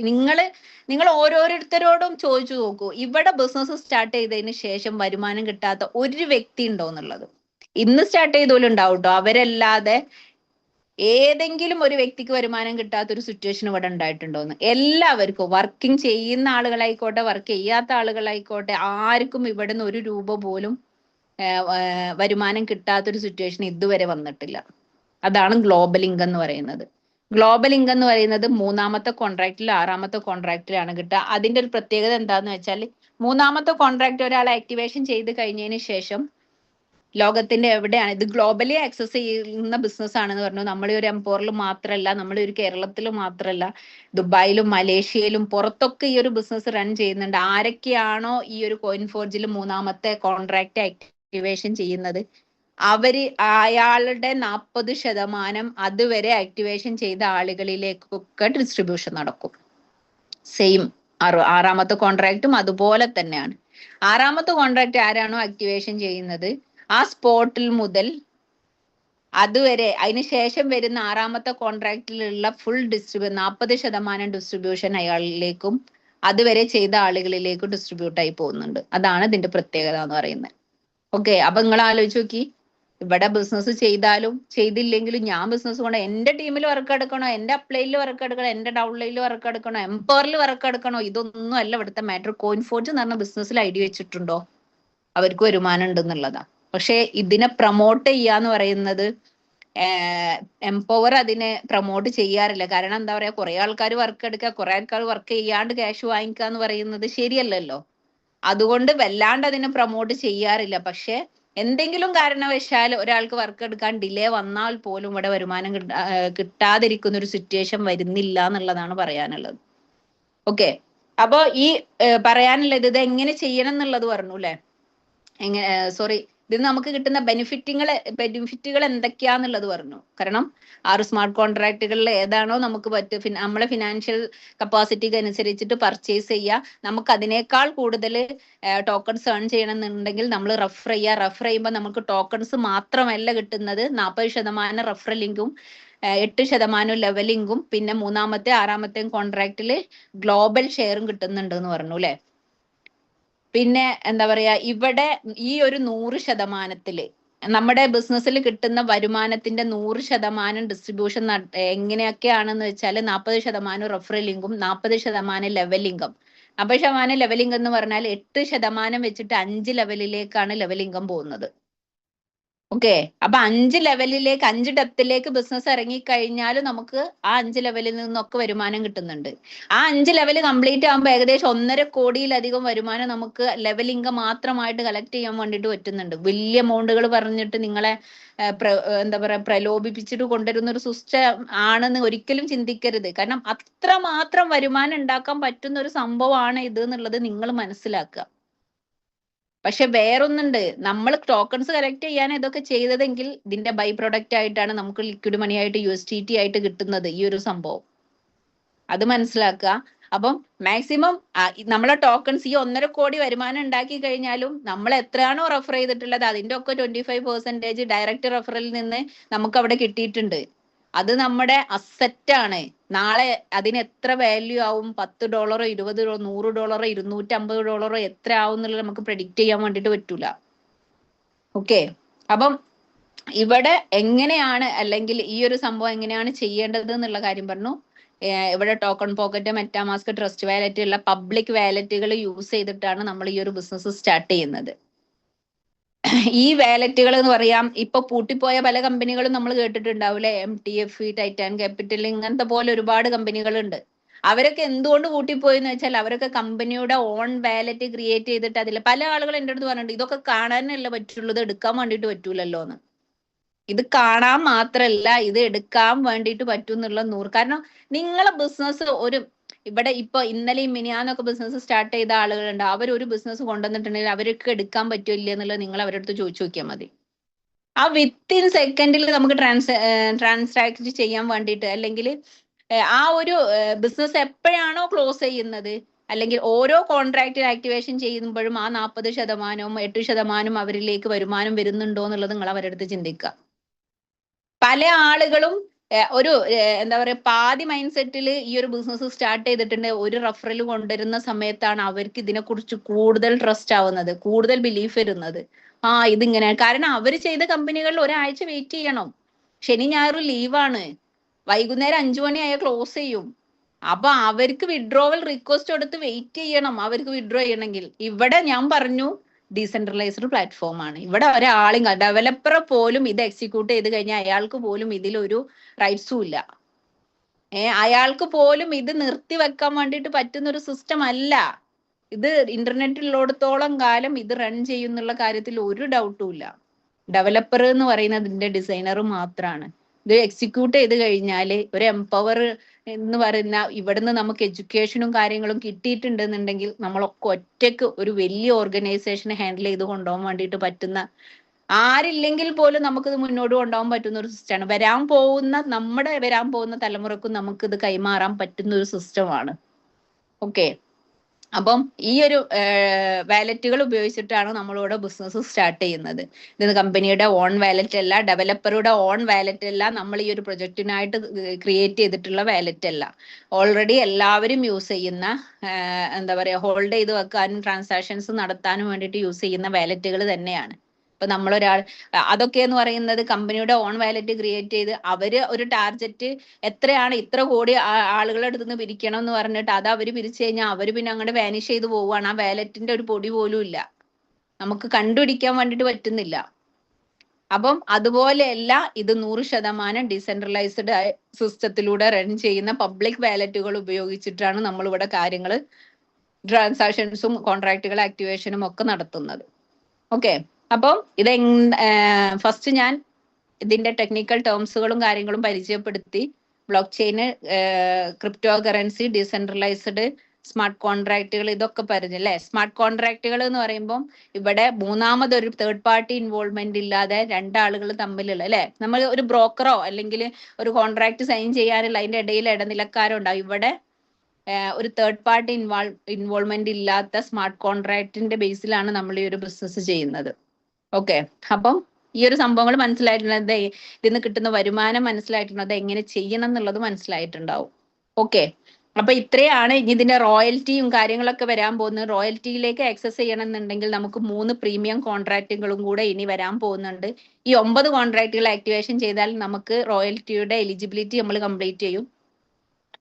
നിങ്ങൾ ഓരോരുത്തരോടും ചോദിച്ചു നോക്കൂ, ഇവിടെ ബിസിനസ് സ്റ്റാർട്ട് ചെയ്തതിന് ശേഷം വരുമാനം കിട്ടാത്ത ഒരു വ്യക്തി ഉണ്ടോ എന്നുള്ളത്. ഇന്ന് സ്റ്റാർട്ട് ചെയ്തോലും ഉണ്ടാവും കേട്ടോ. അവരല്ലാതെ ഏതെങ്കിലും ഒരു വ്യക്തിക്ക് വരുമാനം കിട്ടാത്ത ഒരു സിറ്റുവേഷൻ ഇവിടെ ഉണ്ടായിട്ടുണ്ടോന്ന്. എല്ലാവർക്കും വർക്കിംഗ് ചെയ്യുന്ന ആളുകളായിക്കോട്ടെ വർക്ക് ചെയ്യാത്ത ആളുകളായിക്കോട്ടെ ആർക്കും ഇവിടെ നിന്ന് 1 രൂപ പോലും വരുമാനം കിട്ടാത്തൊരു സിറ്റുവേഷൻ ഇതുവരെ വന്നിട്ടില്ല. അതാണ് ഗ്ലോബൽ ഇൻകം എന്ന് പറയുന്നത്. ഗ്ലോബൽ ഇൻകം എന്ന് പറയുന്നത് 3ാമത്തെ കോൺട്രാക്റ്റിൽ 6ാമത്തെ കോൺട്രാക്റ്റിലാണ് കിട്ടുക. അതിന്റെ ഒരു പ്രത്യേകത എന്താന്ന് വെച്ചാൽ 3ാമത്തെ കോൺട്രാക്ട് ഒരാൾ ആക്ടിവേഷൻ ചെയ്ത് കഴിഞ്ഞതിന് ശേഷം ലോകത്തിന്റെ എവിടെയാണ് ഇത് ഗ്ലോബലി ആക്സസ് ചെയ്യുന്ന ബിസിനസ് ആണെന്ന് പറഞ്ഞു. നമ്മൾ ഒരു എംപോറിൽ മാത്രമല്ല, നമ്മൾ ഒരു കേരളത്തിൽ മാത്രമല്ല, ദുബായിലും മലേഷ്യയിലും പുറത്തൊക്കെ ഈ ഒരു ബിസിനസ് റൺ ചെയ്യുന്നുണ്ട്. ആരൊക്കെയാണോ ഈ ഒരു കോയിൻ ഫോർജിൽ 3ാമത്തെ കോൺട്രാക്ട് ആക്ടിവേഷൻ ചെയ്യുന്നത് അയാളുടെ 40% അതുവരെ ആക്ടിവേഷൻ ചെയ്ത ആളുകളിലേക്കൊക്കെ ഡിസ്ട്രിബ്യൂഷൻ നടക്കും. സെയിം 6ാമത്തെ കോൺട്രാക്റ്റും അതുപോലെ തന്നെയാണ്. 6ാമത്തെ കോൺട്രാക്ട് ആരാണോ ആക്ടിവേഷൻ ചെയ്യുന്നത് ആ സ്പോട്ടിൽ മുതൽ അതുവരെ അതിനുശേഷം വരുന്ന 6ാമത്തെ കോൺട്രാക്റ്റിലുള്ള ഫുൾ 40% ഡിസ്ട്രിബ്യൂഷൻ അയാളിലേക്കും അതുവരെ ചെയ്ത ആളുകളിലേക്കും ഡിസ്ട്രിബ്യൂട്ട് ആയി പോകുന്നുണ്ട്. അതാണ് ഇതിന്റെ പ്രത്യേകത എന്ന് പറയുന്നത്. ഓക്കെ. അപ്പൊ നിങ്ങൾ ആലോചിച്ച് നോക്കി, ഇവിടെ ബിസിനസ് ചെയ്താലും ചെയ്തില്ലെങ്കിലും ഞാൻ ബിസിനസ് കൊണ്ട് എന്റെ ടീമിൽ വർക്ക് എടുക്കണോ, എന്റെ അപ്ലൈനിൽ വർക്ക് എടുക്കണോ, എന്റെ ഡൗൺലൈനിൽ വർക്ക് എടുക്കണോ, എംപവറിൽ വർക്ക് എടുക്കണോ, ഇതൊന്നും അല്ല ഇവിടുത്തെ മാറ്റർ. കോയിൻ ഫോർജ് എന്ന് പറഞ്ഞ ബിസിനസ്സിൽ ഐഡിയ വെച്ചിട്ടുണ്ടോ അവർക്ക് വരുമാനം ഉണ്ടെന്നുള്ളതാ. പക്ഷെ ഇതിനെ പ്രൊമോട്ട് ചെയ്യാന്ന് പറയുന്നത് എംപവർ അതിനെ പ്രൊമോട്ട് ചെയ്യാറില്ല. കാരണം എന്താ പറയാ, കുറെ ആൾക്കാർ വർക്ക് എടുക്കുക, കുറെ ആൾക്കാർ വർക്ക് ചെയ്യാണ്ട് ക്യാഷ് വാങ്ങിക്കുക എന്ന് പറയുന്നത് ശരിയല്ലല്ലോ. അതുകൊണ്ട് വല്ലാണ്ട് അതിനെ പ്രൊമോട്ട് ചെയ്യാറില്ല. പക്ഷെ എന്തെങ്കിലും കാരണവശാൽ ഒരാൾക്ക് വർക്ക് എടുക്കാൻ ഡിലേ വന്നാൽ പോലും ഇവിടെ വരുമാനം കിട്ടാതിരിക്കുന്ന ഒരു സിറ്റുവേഷൻ വരുന്നില്ല എന്നുള്ളതാണ് പറയാനുള്ളത്. ഓക്കെ. അപ്പൊ ഈ പറയാനുള്ളത് ഇത് എങ്ങനെ ചെയ്യണം എന്നുള്ളത് പറഞ്ഞു അല്ലെ. ഇതിൽ നമുക്ക് കിട്ടുന്ന ബെനിഫിറ്റുകൾ എന്തൊക്കെയാന്നുള്ളത് പറഞ്ഞു. കാരണം 6 സ്മാർട്ട് കോൺട്രാക്റ്റുകളിൽ ഏതാണോ നമുക്ക് നമ്മളെ ഫിനാൻഷ്യൽ കപ്പാസിറ്റിക്ക് അനുസരിച്ചിട്ട് പർച്ചേസ് ചെയ്യുക. നമുക്ക് അതിനേക്കാൾ കൂടുതൽ ടോക്കൺസ് ഏൺ ചെയ്യണമെന്നുണ്ടെങ്കിൽ നമ്മൾ റെഫർ ചെയ്യുമ്പോൾ നമുക്ക് ടോക്കൺസ് മാത്രമല്ല കിട്ടുന്നത്, 40% റെഫറൽ ലിങ്കും 8% ലെവലിംഗും പിന്നെ 3ാമത്തെ 6ാമത്തെയും കോൺട്രാക്റ്റിൽ ഗ്ലോബൽ ഷെയറും കിട്ടുന്നുണ്ട് എന്ന് പറഞ്ഞു അല്ലെ. പിന്നെ എന്താ പറയാ, ഇവിടെ ഈ ഒരു 100% നമ്മുടെ ബിസിനസ്സിൽ കിട്ടുന്ന വരുമാനത്തിന്റെ 100% ഡിസ്ട്രിബ്യൂഷൻ എങ്ങനെയൊക്കെയാണെന്ന് വെച്ചാൽ 40% referral income, 40% level income. 40% level income എന്ന് പറഞ്ഞാൽ 8% വെച്ചിട്ട് 5 ലെവലിലേക്കാണ് ലെവൽ ഇൻകം പോകുന്നത്. ഓക്കെ. അപ്പൊ 5 ലെവലിലേക്ക് 5 ഡെപ്തിലേക്ക് ബിസിനസ് ഇറങ്ങിക്കഴിഞ്ഞാൽ നമുക്ക് ആ 5 ലെവലിൽ നിന്നൊക്കെ വരുമാനം കിട്ടുന്നുണ്ട്. ആ 5 ലെവൽ കംപ്ലീറ്റ് ആകുമ്പോൾ ഏകദേശം 1.5 കോടിയിലധികം വരുമാനം നമുക്ക് ലെവൽ ഇൻകം മാത്രമായിട്ട് കളക്ട് ചെയ്യാൻ വേണ്ടിയിട്ട് പറ്റുന്നുണ്ട്. വലിയ എമൗണ്ടുകൾ പറഞ്ഞിട്ട് നിങ്ങളെ എന്താ പറയാ പ്രലോഭിപ്പിച്ചിട്ട് കൊണ്ടുവരുന്ന ഒരു സിസ്റ്റം ആണെന്ന് ഒരിക്കലും ചിന്തിക്കരുത്. കാരണം അത്രമാത്രം വരുമാനം ഉണ്ടാക്കാൻ പറ്റുന്ന ഒരു സംഭവമാണ് ഇത് എന്നുള്ളത് നിങ്ങൾ മനസ്സിലാക്കുക. പക്ഷെ വേറൊന്നുണ്ട്, നമ്മൾ ടോക്കൺസ് കളക്ട് ചെയ്യാൻ ഇതൊക്കെ ചെയ്തതെങ്കിൽ ഇതിന്റെ ബൈ പ്രൊഡക്റ്റ് ആയിട്ടാണ് നമുക്ക് ലിക്വിഡ് മണി ആയിട്ട് USDT ആയിട്ട് കിട്ടുന്നത് ഈ ഒരു സംഭവം. അത് മനസ്സിലാക്കുക. അപ്പം മാക്സിമം നമ്മളെ ടോക്കൺസ് ഈ 1.5 കോടി വരുമാനം ഉണ്ടാക്കി കഴിഞ്ഞാലും നമ്മൾ എത്രയാണോ റെഫർ ചെയ്തിട്ടുള്ളത് അതിന്റെ ഒക്കെ 25% ഡയറക്റ്റ് റെഫറലിൽ നിന്ന് നമുക്ക് അവിടെ കിട്ടിയിട്ടുണ്ട്. അത് നമ്മുടെ അസറ്റാണ്. നാളെ അതിന് എത്ര വാല്യൂ ആവും, $10, $20, $100, $250 എത്ര ആവും എന്നുള്ളത് നമുക്ക് പ്രെഡിക്റ്റ് ചെയ്യാൻ വേണ്ടിട്ട് പറ്റൂല. ഓക്കെ, അപ്പം ഇവിടെ എങ്ങനെയാണ് അല്ലെങ്കിൽ ഈ ഒരു സംഭവം എങ്ങനെയാണ് ചെയ്യേണ്ടത് എന്നുള്ള കാര്യം പറഞ്ഞു. ഇവിടെ token pocket, MetaMask, trust wallet ഉള്ള പബ്ലിക് വാലറ്റുകൾ യൂസ് ചെയ്തിട്ടാണ് നമ്മൾ ഈ ഒരു ബിസിനസ് സ്റ്റാർട്ട് ചെയ്യുന്നത്. ഈ വാലറ്റുകൾ എന്ന് പറയാം, ഇപ്പൊ പൂട്ടിപ്പോയ പല കമ്പനികളും നമ്മൾ കേട്ടിട്ടുണ്ടാവില്ലേ, MTF, ടൈറ്റാൻ ക്യാപിറ്റൽ, ഇങ്ങനത്തെ പോലെ ഒരുപാട് കമ്പനികളുണ്ട്. അവരൊക്കെ എന്തുകൊണ്ട് പൂട്ടിപ്പോയി എന്ന് വെച്ചാൽ അവരൊക്കെ കമ്പനിയുടെ ഓൺ വാലറ്റ് ക്രിയേറ്റ് ചെയ്തിട്ട് അതിൽ പല ആളുകൾ എൻ്റെ അടുത്ത് പറഞ്ഞിട്ടുണ്ട്, ഇതൊക്കെ കാണാനല്ലേ പറ്റുള്ളൂ, ഇത് എടുക്കാൻ വേണ്ടിയിട്ട് പറ്റൂലല്ലോ എന്ന്. ഇത് കാണാൻ മാത്രല്ല, ഇത് എടുക്കാൻ വേണ്ടിയിട്ട് പറ്റും എന്നുള്ള 100. കാരണം നിങ്ങളെ ബിസിനസ് ഒരു ഇവിടെ ഇപ്പൊ ഇന്നലെയും മിനിയാന്നൊക്കെ ബിസിനസ് സ്റ്റാർട്ട് ചെയ്ത ആളുകളുണ്ട്. അവരൊരു ബിസിനസ് കൊണ്ടുവന്നിട്ടുണ്ടെങ്കിൽ അവർക്ക് എടുക്കാൻ പറ്റില്ല എന്നുള്ളത് നിങ്ങൾ അവരുടെ അടുത്ത് ചോദിച്ചു നോക്കിയാൽ മതി. ആ വിത്തിൻ സെക്കൻഡിൽ നമുക്ക് ട്രാൻസാക്ട് ചെയ്യാൻ വേണ്ടിയിട്ട്, അല്ലെങ്കിൽ ആ ഒരു ബിസിനസ് എപ്പോഴാണോ ക്ലോസ് ചെയ്യുന്നത്, അല്ലെങ്കിൽ ഓരോ കോൺട്രാക്റ്റ് ആക്ടിവേഷൻ ചെയ്യുമ്പോഴും ആ 40%, 8% അവരിലേക്ക് വരുമാനം വരുന്നുണ്ടോ എന്നുള്ളത് നിങ്ങൾ അവരുടെ അടുത്ത് ചിന്തിക്കുക. പല ആളുകളും ഒരു എന്താ പറയാ പാതി മൈൻഡ് സെറ്റിൽ ഈ ഒരു ബിസിനസ് സ്റ്റാർട്ട് ചെയ്തിട്ടുണ്ട്. ഒരു റെഫറൽ കൊണ്ടുവരുന്ന സമയത്താണ് അവർക്ക് ഇതിനെക്കുറിച്ച് കൂടുതൽ ട്രസ്റ്റ് ആവുന്നത്, കൂടുതൽ ബിലീഫ് വരുന്നത്. ഇതിങ്ങനെ, കാരണം അവർ ചെയ്ത കമ്പനികളിൽ ഒരാഴ്ച വെയിറ്റ് ചെയ്യണം. ശനി ഞായറും ലീവാണ്, വൈകുന്നേരം 5 മണിയായ ക്ലോസ് ചെയ്യും. അപ്പൊ അവർക്ക് വിഡ്രോവൽ റിക്വസ്റ്റ് കൊടുത്ത് വെയിറ്റ് ചെയ്യണം അവർക്ക് വിഡ്രോ ചെയ്യണമെങ്കിൽ. ഇവിടെ ഞാൻ പറഞ്ഞു ഡീസെൻട്രലൈസ്ഡ് പ്ലാറ്റ്ഫോം ആണ്. ഇവിടെ ഒരാളും ഡെവലപ്പറെ പോലും ഇത് എക്സിക്യൂട്ട് ചെയ്ത് കഴിഞ്ഞാൽ അയാൾക്ക് പോലും ഇതിലൊരു റൈറ്റ്സും ഇല്ല. അയാൾക്ക് പോലും ഇത് നിർത്തി വെക്കാൻ വേണ്ടിയിട്ട് പറ്റുന്ന ഒരു സിസ്റ്റം അല്ല ഇത്. ഇന്റർനെറ്റിലുള്ളിടത്തോളം കാലം ഇത് റൺ ചെയ്യുന്നുള്ള കാര്യത്തിൽ ഒരു ഡൗട്ടും ഇല്ല. ഡെവലപ്പർ എന്ന് പറയുന്നത് ഇതിന്റെ ഡിസൈനർ മാത്രമാണ്. ഇത് എക്സിക്യൂട്ട് ചെയ്ത് കഴിഞ്ഞാൽ ഒരു എംപവർ എന്ന് പറയുന്ന ഇവിടുന്ന് നമുക്ക് എഡ്യൂക്കേഷനും കാര്യങ്ങളും കിട്ടിയിട്ടുണ്ടെന്നുണ്ടെങ്കിൽ നമ്മളൊക്കെ ഒറ്റയ്ക്ക് ഒരു വലിയ ഓർഗനൈസേഷനെ ഹാൻഡിൽ ചെയ്ത് കൊണ്ടുപോകാൻ വേണ്ടിയിട്ട് പറ്റുന്ന, ആരില്ലെങ്കിൽ പോലും നമുക്കിത് മുന്നോട്ട് കൊണ്ടുപോകാൻ പറ്റുന്ന ഒരു സിസ്റ്റമാണ്. വരാൻ പോകുന്ന തലമുറക്കും നമുക്കിത് കൈമാറാൻ പറ്റുന്ന ഒരു സിസ്റ്റമാണ്. ഓക്കെ, അപ്പം ഈ ഒരു വാലറ്റുകൾ ഉപയോഗിച്ചിട്ടാണ് നമ്മളിവിടെ ബിസിനസ് സ്റ്റാർട്ട് ചെയ്യുന്നത്. ഇത് കമ്പനിയുടെ ഓൺ വാലറ്റ് അല്ല, ഡെവലപ്പറുടെ ഓൺ വാലറ്റ് അല്ല, നമ്മൾ ഈ ഒരു പ്രൊജക്റ്റിനായിട്ട് ക്രിയേറ്റ് ചെയ്തിട്ടുള്ള വാലറ്റ് അല്ല. ഓൾറെഡി എല്ലാവരും യൂസ് ചെയ്യുന്ന എന്താ പറയാ ഹോൾഡ് ചെയ്ത് വെക്കാനും ട്രാൻസാക്ഷൻസ് നടത്താനും വേണ്ടിയിട്ട് യൂസ് ചെയ്യുന്ന വാലറ്റുകൾ തന്നെയാണ്. ഇപ്പൊ നമ്മളൊരാൾ അതൊക്കെ എന്ന് പറയുന്നത് കമ്പനിയുടെ ഓൺ വാലറ്റ് ക്രിയേറ്റ് ചെയ്ത് അവര് ഒരു ടാർഗറ്റ് എത്രയാണ്, ഇത്ര കോടി ആളുകളുടെ അടുത്ത് നിന്ന് പിരിക്കണം എന്ന് പറഞ്ഞിട്ട് അത് അവര് പിരിച്ചു കഴിഞ്ഞാൽ അവര് പിന്നെ അങ്ങോട്ട് വാനിഷ് ചെയ്ത് പോവുകയാണ്. ആ വാലറ്റിന്റെ ഒരു പൊടി പോലും ഇല്ല, നമുക്ക് കണ്ടുപിടിക്കാൻ വേണ്ടിയിട്ട് പറ്റുന്നില്ല. അപ്പം അതുപോലെയല്ല ഇത് 100% ഡീസെൻട്രലൈസ്ഡ് സിസ്റ്റത്തിലൂടെ റൺ ചെയ്യുന്ന പബ്ലിക് വാലറ്റുകൾ ഉപയോഗിച്ചിട്ടാണ് നമ്മളിവിടെ കാര്യങ്ങൾ ട്രാൻസാക്ഷൻസും കോൺട്രാക്റ്റുകൾ ആക്ടിവേഷനും ഒക്കെ നടത്തുന്നത്. ഓക്കെ, അപ്പം ഇത് ഫസ്റ്റ് ഞാൻ ഇതിന്റെ ടെക്നിക്കൽ ടേംസുകളും കാര്യങ്ങളും പരിചയപ്പെടുത്തി. Blockchain, cryptocurrency, decentralised, smart കോൺട്രാക്റ്റുകൾ, ഇതൊക്കെ പറഞ്ഞല്ലേ. സ്മാർട്ട് കോൺട്രാക്റ്റുകൾ എന്ന് പറയുമ്പോൾ ഇവിടെ മൂന്നാമതൊരു തേർഡ് പാർട്ടി ഇൻവോൾവ്മെന്റ് ഇല്ലാതെ രണ്ടാളുകൾ തമ്മിലുള്ള അല്ലെ, നമ്മൾ ഒരു ബ്രോക്കറോ അല്ലെങ്കിൽ ഒരു കോൺട്രാക്ട് സൈൻ ചെയ്യാനുള്ള അതിന്റെ ഇടയിൽ ഇടനിലക്കാരോ ഉണ്ടാവും. ഇവിടെ ഒരു തേർഡ് പാർട്ടി ഇൻവോൾവ്മെന്റ് ഇല്ലാത്ത സ്മാർട്ട് കോൺട്രാക്റ്റിന്റെ ബേസിലാണ് നമ്മൾ ഈ ഒരു ബിസിനസ് ചെയ്യുന്നത്. ഓക്കെ, അപ്പം ഈ ഒരു സംഭവങ്ങൾ മനസ്സിലായിട്ടുള്ളത്, ഇതിന്ന് കിട്ടുന്ന വരുമാനം മനസ്സിലായിട്ടുള്ളത്, എങ്ങനെ ചെയ്യണം എന്നുള്ളത് മനസ്സിലായിട്ടുണ്ടാവും. ഓക്കെ, അപ്പൊ ഇത്രയാണ്. ഇനി ഇതിന്റെ റോയൽറ്റിയും കാര്യങ്ങളൊക്കെ വരാൻ പോകുന്നത്. റോയൽറ്റിയിലേക്ക് ആക്സസ് ചെയ്യണം എന്നുണ്ടെങ്കിൽ നമുക്ക് 3 പ്രീമിയം കോൺട്രാക്റ്റുകളും കൂടെ ഇനി വരാൻ പോകുന്നുണ്ട്. ഈ 9 കോൺട്രാക്റ്റുകൾ ആക്ടിവേഷൻ ചെയ്താൽ നമുക്ക് റോയൽറ്റിയുടെ എലിജിബിലിറ്റി നമ്മൾ കംപ്ലീറ്റ് ചെയ്യും.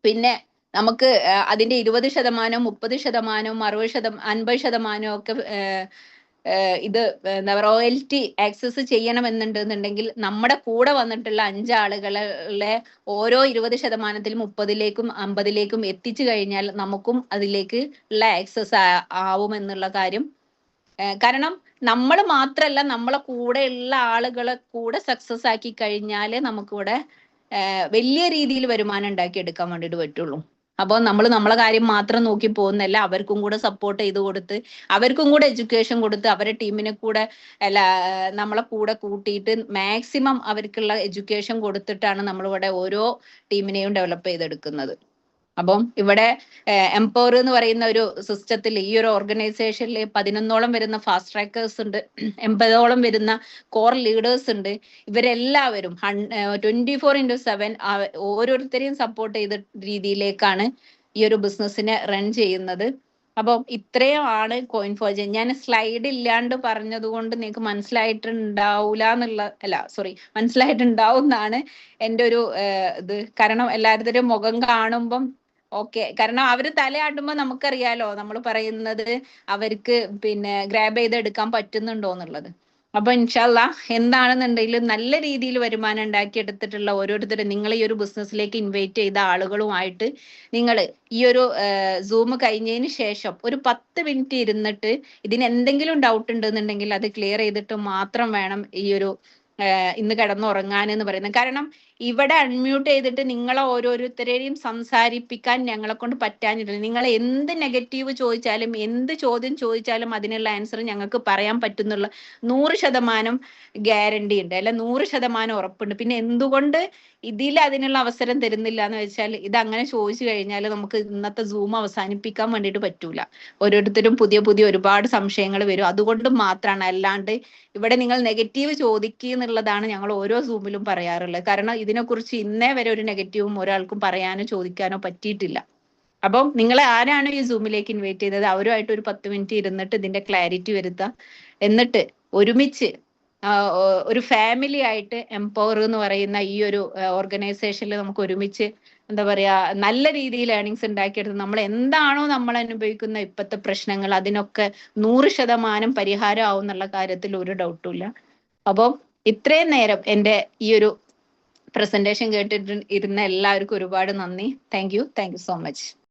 പിന്നെ നമുക്ക് അതിന്റെ 20%, 30%, 60%, 50% ഒക്കെ ഇത് എന്താ റോയൽറ്റി ആക്സസ് ചെയ്യണമെന്നുണ്ടെന്നുണ്ടെങ്കിൽ നമ്മുടെ കൂടെ വന്നിട്ടുള്ള 5 ആളുകളെ ഓരോ 20%-ലും 30%ലേക്കും 50%ലേക്കും എത്തിച്ചു കഴിഞ്ഞാൽ നമുക്കും അതിലേക്ക് ഉള്ള ആക്സസ് ആവുമെന്നുള്ള കാര്യം. കാരണം നമ്മൾ മാത്രല്ല, നമ്മളെ കൂടെ ഉള്ള ആളുകളെ കൂടെ സക്സസ് ആക്കി കഴിഞ്ഞാലേ നമുക്കിവിടെ വലിയ രീതിയിൽ വരുമാനം ഉണ്ടാക്കി എടുക്കാൻ വേണ്ടിയിട്ട് പറ്റുള്ളൂ. അപ്പോൾ നമ്മൾ നമ്മളെ കാര്യം മാത്രം നോക്കി പോകുന്നല്ല, അവർക്കും കൂടെ സപ്പോർട്ട് ചെയ്ത് കൊടുത്ത്, അവർക്കും കൂടെ എഡ്യൂക്കേഷൻ കൊടുത്ത്, അവരുടെ ടീമിനെ കൂടെ നമ്മളെ കൂടെ കൂട്ടിയിട്ട് മാക്സിമം അവർക്കുള്ള എഡ്യൂക്കേഷൻ കൊടുത്തിട്ടാണ് നമ്മളിവിടെ ഓരോ ടീമിനെയും ഡെവലപ്പ് ചെയ്തെടുക്കുന്നത്. അപ്പം ഇവിടെ എംപവർ എന്ന് പറയുന്ന ഒരു സിസ്റ്റത്തിൽ, ഈ ഒരു ഓർഗനൈസേഷനിൽ 11ഓളം വരുന്ന ഫാസ്റ്റ് ട്രാക്കേഴ്സ് ഉണ്ട്, 80ഓളം വരുന്ന കോർ ലീഡേഴ്സ് ഉണ്ട്. ഇവരെല്ലാവരും 24/7 ഓരോരുത്തരെയും സപ്പോർട്ട് ചെയ്ത രീതിയിലേക്കാണ് ഈ ഒരു ബിസിനസ്സിനെ റൺ ചെയ്യുന്നത്. അപ്പം ഇത്രയും ആണ് കോയിൻഫോജൻ. ഞാൻ സ്ലൈഡ് ഇല്ലാണ്ട് പറഞ്ഞത് കൊണ്ട് നിങ്ങൾക്ക് മനസ്സിലായിട്ടുണ്ടാവൂല മനസ്സിലായിട്ടുണ്ടാവും എന്നാണ് എൻ്റെ ഒരു ഇത്. കാരണം എല്ലാവരുടെയും മുഖം കാണുമ്പം ഓക്കെ, കാരണം അവര് തലയാട്ടുമ്പോ നമുക്കറിയാലോ നമ്മൾ പറയുന്നത് അവർക്ക് പിന്നെ ഗ്രാബ് ചെയ്തെടുക്കാൻ പറ്റുന്നുണ്ടോ എന്നുള്ളത്. അപ്പൊ ഇൻഷാല്ല എന്താണെന്നുണ്ടെങ്കിലും നല്ല രീതിയിൽ വരുമാനം ഉണ്ടാക്കിയെടുത്തിട്ടുള്ള ഓരോരുത്തരും നിങ്ങൾ ഈ ഒരു ബിസിനസ്സിലേക്ക് ഇൻവൈറ്റ് ചെയ്ത ആളുകളുമായിട്ട് നിങ്ങൾ ഈ ഒരു സൂം കഴിഞ്ഞതിന് ശേഷം ഒരു 10 മിനിറ്റ് ഇരുന്നിട്ട് ഇതിന് എന്തെങ്കിലും ഡൗട്ട് ഉണ്ടെന്നുണ്ടെങ്കിൽ അത് ക്ലിയർ ചെയ്തിട്ട് മാത്രം വേണം ഈ ഒരു ഇന്ന് കിടന്നുറങ്ങാൻ എന്ന് പറയുന്നത്. കാരണം ഇവിടെ അൺമ്യൂട്ട് ചെയ്തിട്ട് നിങ്ങളെ ഓരോരുത്തരെയും സംസാരിപ്പിക്കാൻ ഞങ്ങളെ കൊണ്ട് പറ്റാഞ്ഞിട്ടില്ല. നിങ്ങൾ എന്ത് നെഗറ്റീവ് ചോദിച്ചാലും എന്ത് ചോദ്യം ചോദിച്ചാലും അതിനുള്ള ആൻസർ ഞങ്ങൾക്ക് പറയാൻ പറ്റുന്നുള്ള 100% ഗ്യാരണ്ടി ഉണ്ട്, അല്ല 100% ഉറപ്പുണ്ട്. പിന്നെ എന്തുകൊണ്ട് ഇതിൽ അതിനുള്ള അവസരം തരുന്നില്ല എന്ന് വെച്ചാൽ ഇത് അങ്ങനെ ചോദിച്ചു കഴിഞ്ഞാൽ നമുക്ക് ഇന്നത്തെ സൂം അവസാനിപ്പിക്കാൻ വേണ്ടിയിട്ട് പറ്റൂല. ഓരോരുത്തരും പുതിയ പുതിയ ഒരുപാട് സംശയങ്ങൾ വരും, അതുകൊണ്ട് മാത്രമാണ്. അല്ലാണ്ട് ഇവിടെ നിങ്ങൾ നെഗറ്റീവ് ചോദിക്കുക എന്നുള്ളതാണ് ഞങ്ങൾ ഓരോ സൂമിലും പറയാറുള്ളത്. കാരണം ഇതിനെക്കുറിച്ച് ഇന്നേ വരെ ഒരു നെഗറ്റീവും ഒരാൾക്കും പറയാനോ ചോദിക്കാനോ പറ്റിയിട്ടില്ല. അപ്പം നിങ്ങളെ ആരാണ് ഈ സൂമിലേക്ക് ഇൻവൈറ്റ് ചെയ്തത് അവരുമായിട്ട് ഒരു 10 മിനിറ്റ് ഇരുന്നിട്ട് ഇതിന്റെ ക്ലാരിറ്റി വരുത്തുക. എന്നിട്ട് ഒരുമിച്ച് ഒരു ഫാമിലി ആയിട്ട് എംപവർ എന്ന് പറയുന്ന ഈ ഒരു ഓർഗനൈസേഷനിൽ നമുക്ക് ഒരുമിച്ച് എന്താ പറയാ നല്ല രീതിയിൽ ഏർണിങ്സ് ഉണ്ടാക്കിയെടുത്ത് നമ്മൾ എന്താണോ നമ്മൾ അനുഭവിക്കുന്ന ഇപ്പോഴത്തെ പ്രശ്നങ്ങൾ അതിനൊക്കെ 100% പരിഹാരം ആവും എന്നുള്ള കാര്യത്തിൽ ഒരു ഡൗട്ടും ഇല്ല. അപ്പം ഇത്രയും നേരം എൻ്റെ ഈ ഒരു പ്രസന്റേഷൻ കേട്ടിട്ട് ഇരുന്ന എല്ലാവർക്കും ഒരുപാട് നന്ദി. Thank you so much.